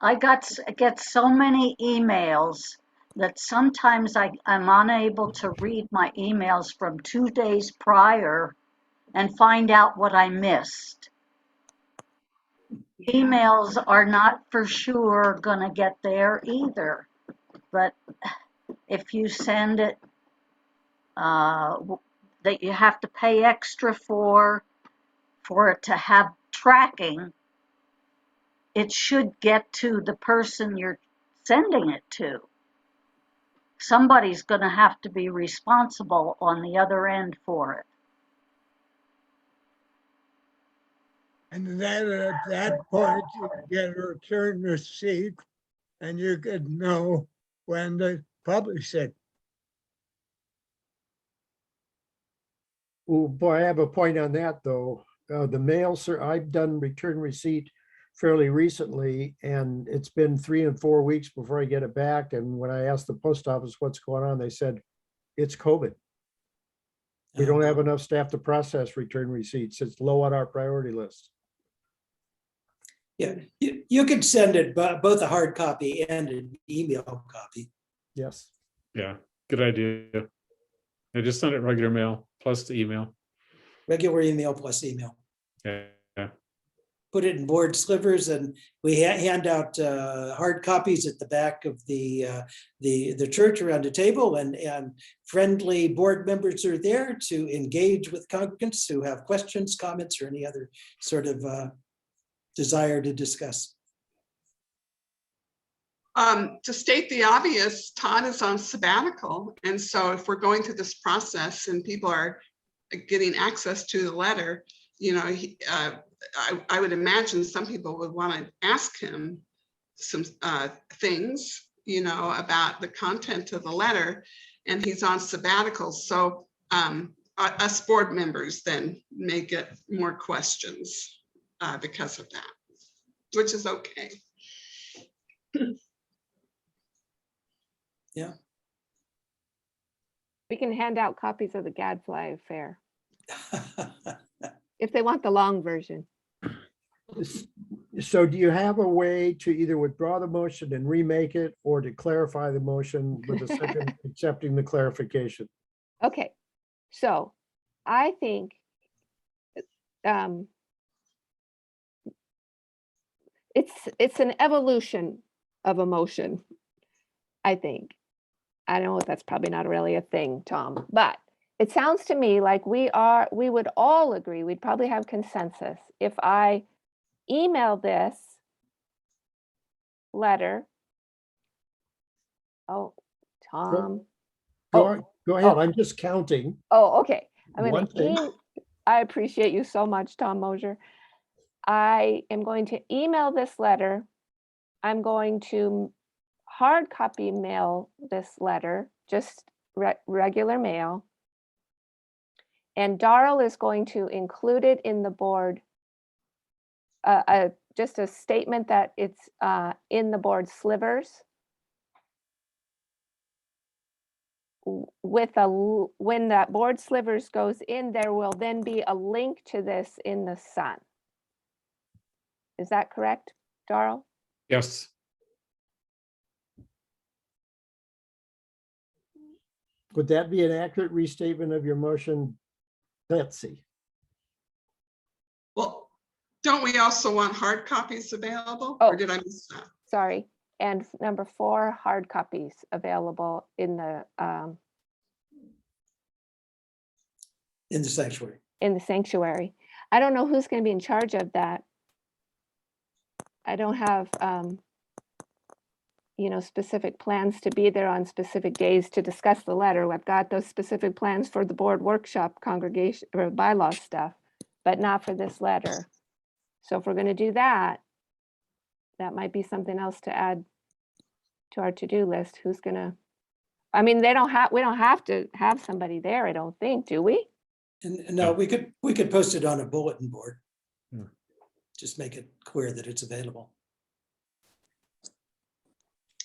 I ahead. get so many emails that sometimes I'm unable to read my emails from 2 days prior and find out what I missed. Emails are not for sure gonna get there either, but if you send it that you have to pay extra for it to have tracking, it should get to the person you're sending it to. Somebody's going to have to be responsible on the other end for it. And then at that point, you get a return receipt and you could know when to publish it. Oh, boy, I have a point on that, though. The mail, sir, I've done return receipt fairly recently, and it's been 3 and 4 weeks before I get it back. And when I asked the post office what's going on, they said, it's COVID. We don't have enough staff to process return receipts. It's low on our priority list. Yeah, you could send it both a hard copy and an email copy. Yes. Yeah, good idea. I just send it regular mail plus the email. Regular email plus email. Yeah. Put it in board slivers, and we hand out hard copies at the back of the church around the table, and friendly board members are there to engage with congregants who have questions, comments, or any other sort of desire to discuss. To state the obvious, Todd is on sabbatical. And so if we're going through this process and people are getting access to the letter, you know, I would imagine some people would want to ask him some things, you know, about the content of the letter, and he's on sabbatical. So us board members then may get more questions because of that, which is okay. Yeah. We can hand out copies of the Gadfly Affair if they want the long version. So do you have a way to either withdraw the motion and remake it, or to clarify the motion with a second accepting the clarification? Okay, so I think it's an evolution of a motion, I think. I don't know if that's probably not really a thing, Tom, but it sounds to me like we would all agree, we'd probably have consensus if I email this letter. Oh, Tom. Go ahead. I'm just counting. Oh, okay. I'm One thing. I appreciate you so much, Tom Mosier. I am going to email this letter. I'm going to hard copy mail this letter, just regular mail. And Darrell is going to include it in the board, just a statement that it's in the board slivers. when that board slivers goes in, there will then be a link to this in the Sun. Is that correct, Darrell? Yes. Would that be an accurate restatement of your motion, Betsy? Well, don't we also want hard copies available? Oh. Or did I miss that? Sorry. And number 4, hard copies available in the sanctuary. in the sanctuary. I don't know who's going to be in charge of that. I don't have, specific plans to be there on specific days to discuss the letter. I've got those specific plans for the board workshop congregation or bylaw stuff, but not for this letter. So if we're going to do that, that might be something else to add to our to-do list. Who's going to, we don't have to have somebody there, I don't think, do we? And no, we could post it on a bulletin board. Hmm. Just make it clear that it's available.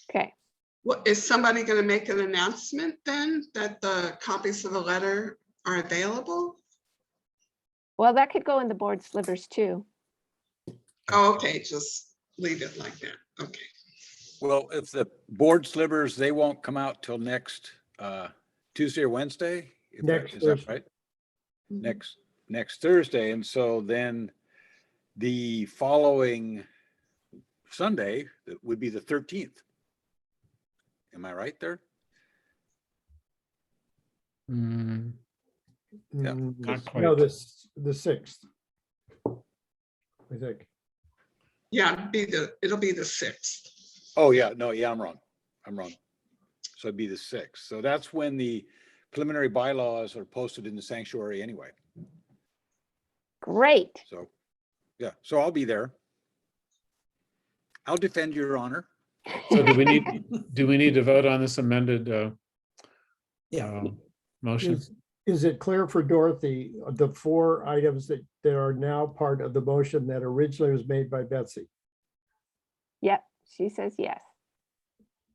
Okay. Well, is somebody going to make an announcement then that the copies of the letter are available? Well, that could go in the board slivers too. Oh, okay, just leave it like that. Okay. Well, if the board slivers, they won't come out till next Tuesday or Wednesday? Is that Thursday. right? Next Thursday. And so then the following Sunday would be the 13th. Am I right there? Mm, Yeah, not quite. No, the 6th. I think. Yeah, it'll be the 6th. Oh, yeah, no, yeah, I'm wrong. So it'd be the 6th. So that's when the preliminary bylaws are posted in the sanctuary anyway. Great. So, yeah, so I'll be there. I'll defend your honor. So do we need to vote on this amended motion? Is it clear for Dorothy, the 4 items that are now part of the motion that originally was made by Betsy? Yep, she says yes.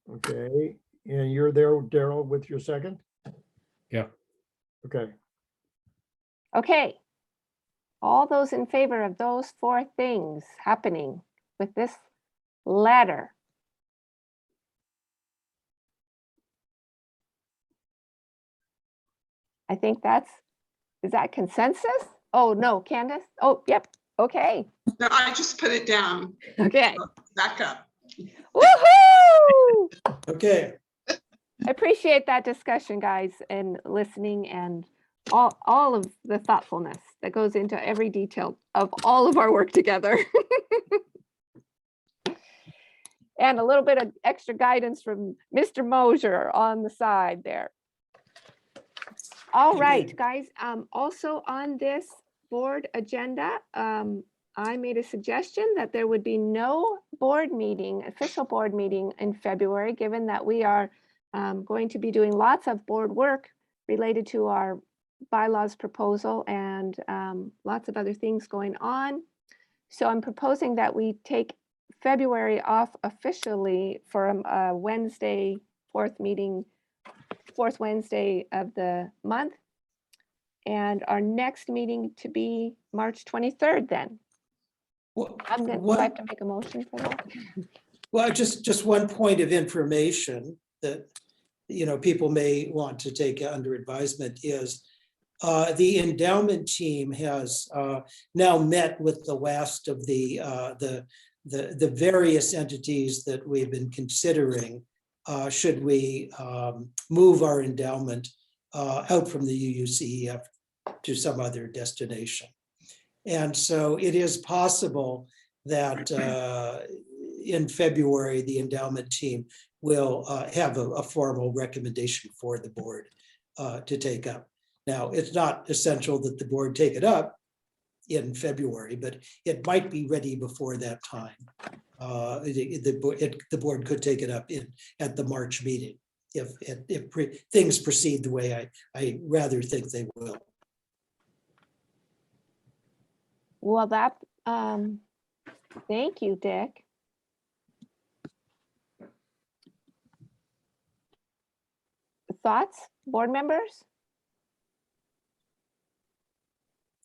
Okay, and you're there, Daryl, with your second? Yeah. Okay, Okay. All those in favor of those 4 things happening with this letter? I think is that consensus? Oh, no, Candace? Oh, yep, okay. No, I just put it down. Okay. Back up. Woohoo! Okay. I appreciate that discussion, guys, and listening and all of the thoughtfulness that goes into every detail of all of our work together. And a little bit of extra guidance from Mr. Mosier on the side there. All right, guys, also on this board agenda, I made a suggestion that there would be no official board meeting in February, given that we are going to be doing lots of board work related to our bylaws proposal and lots of other things going on. So I'm proposing that we take February off officially for a Wednesday, fourth Wednesday of the month. And our next meeting to be March 23rd then. Do I have to make a motion for that? Well, just one point of information that, people may want to take under advisement is the endowment team has now met with the last of the various entities that we've been considering should we move our endowment out from the UUCEF to some other destination. And so it is possible that in February, the endowment team will have a formal recommendation for the board to take up. Now, it's not essential that the board take it up in February, but it might be ready before that time. The board could take it up at the March meeting if things proceed the way I rather think they will. Well, thank you, Dick. thoughts, board members?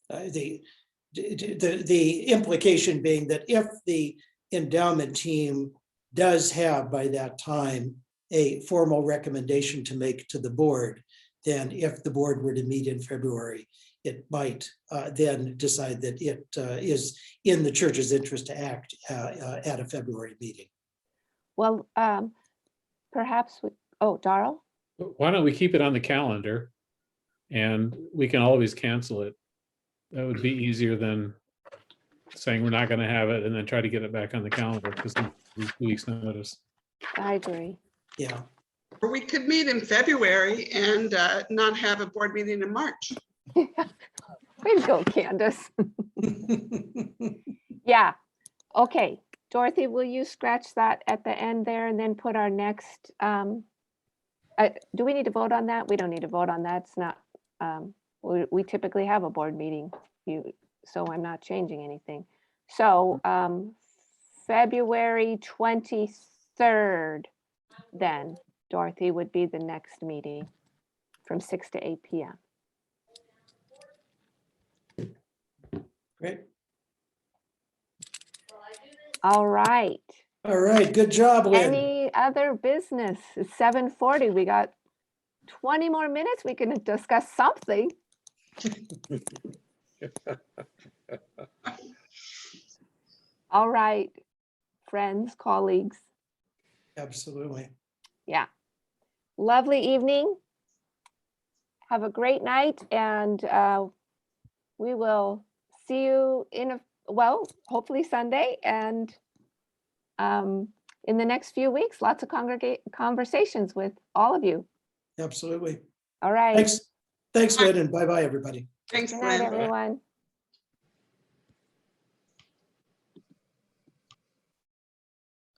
The implication being that if the endowment team does have by that time a formal recommendation to make to the board, then if the board were to meet in February, it might then decide that it is in the church's interest to act at a February meeting. Well, perhaps, Darrell? Why don't we keep it on the calendar? And we can always cancel it. That would be easier than saying we're not going to have it and then try to get it back on the calendar because of 2 weeks notice. I agree. Yeah. Or we could meet in February and not have a board meeting in March. Way to go, Candace. Yeah, okay. Dorothy, will you scratch that at the end there and then put our next, do we need to vote on that? We don't need to vote on that. It's not, we typically have a board meeting, so I'm not changing anything. So February 23rd, then, Dorothy, would be the next meeting from 6 to 8 p.m. Great. All right. All right. Good job, Lynn. Any other business? It's 7:40. We got 20 more minutes. We can discuss something. All right, friends, colleagues. Absolutely. Yeah. Lovely evening. Have a great night, and we will see you hopefully Sunday, and in the next few weeks, lots of conversations with all of you. Absolutely. All right. Thanks. Thanks, Lynn, and bye-bye, everybody. Thanks, Good night, Glenn. everyone.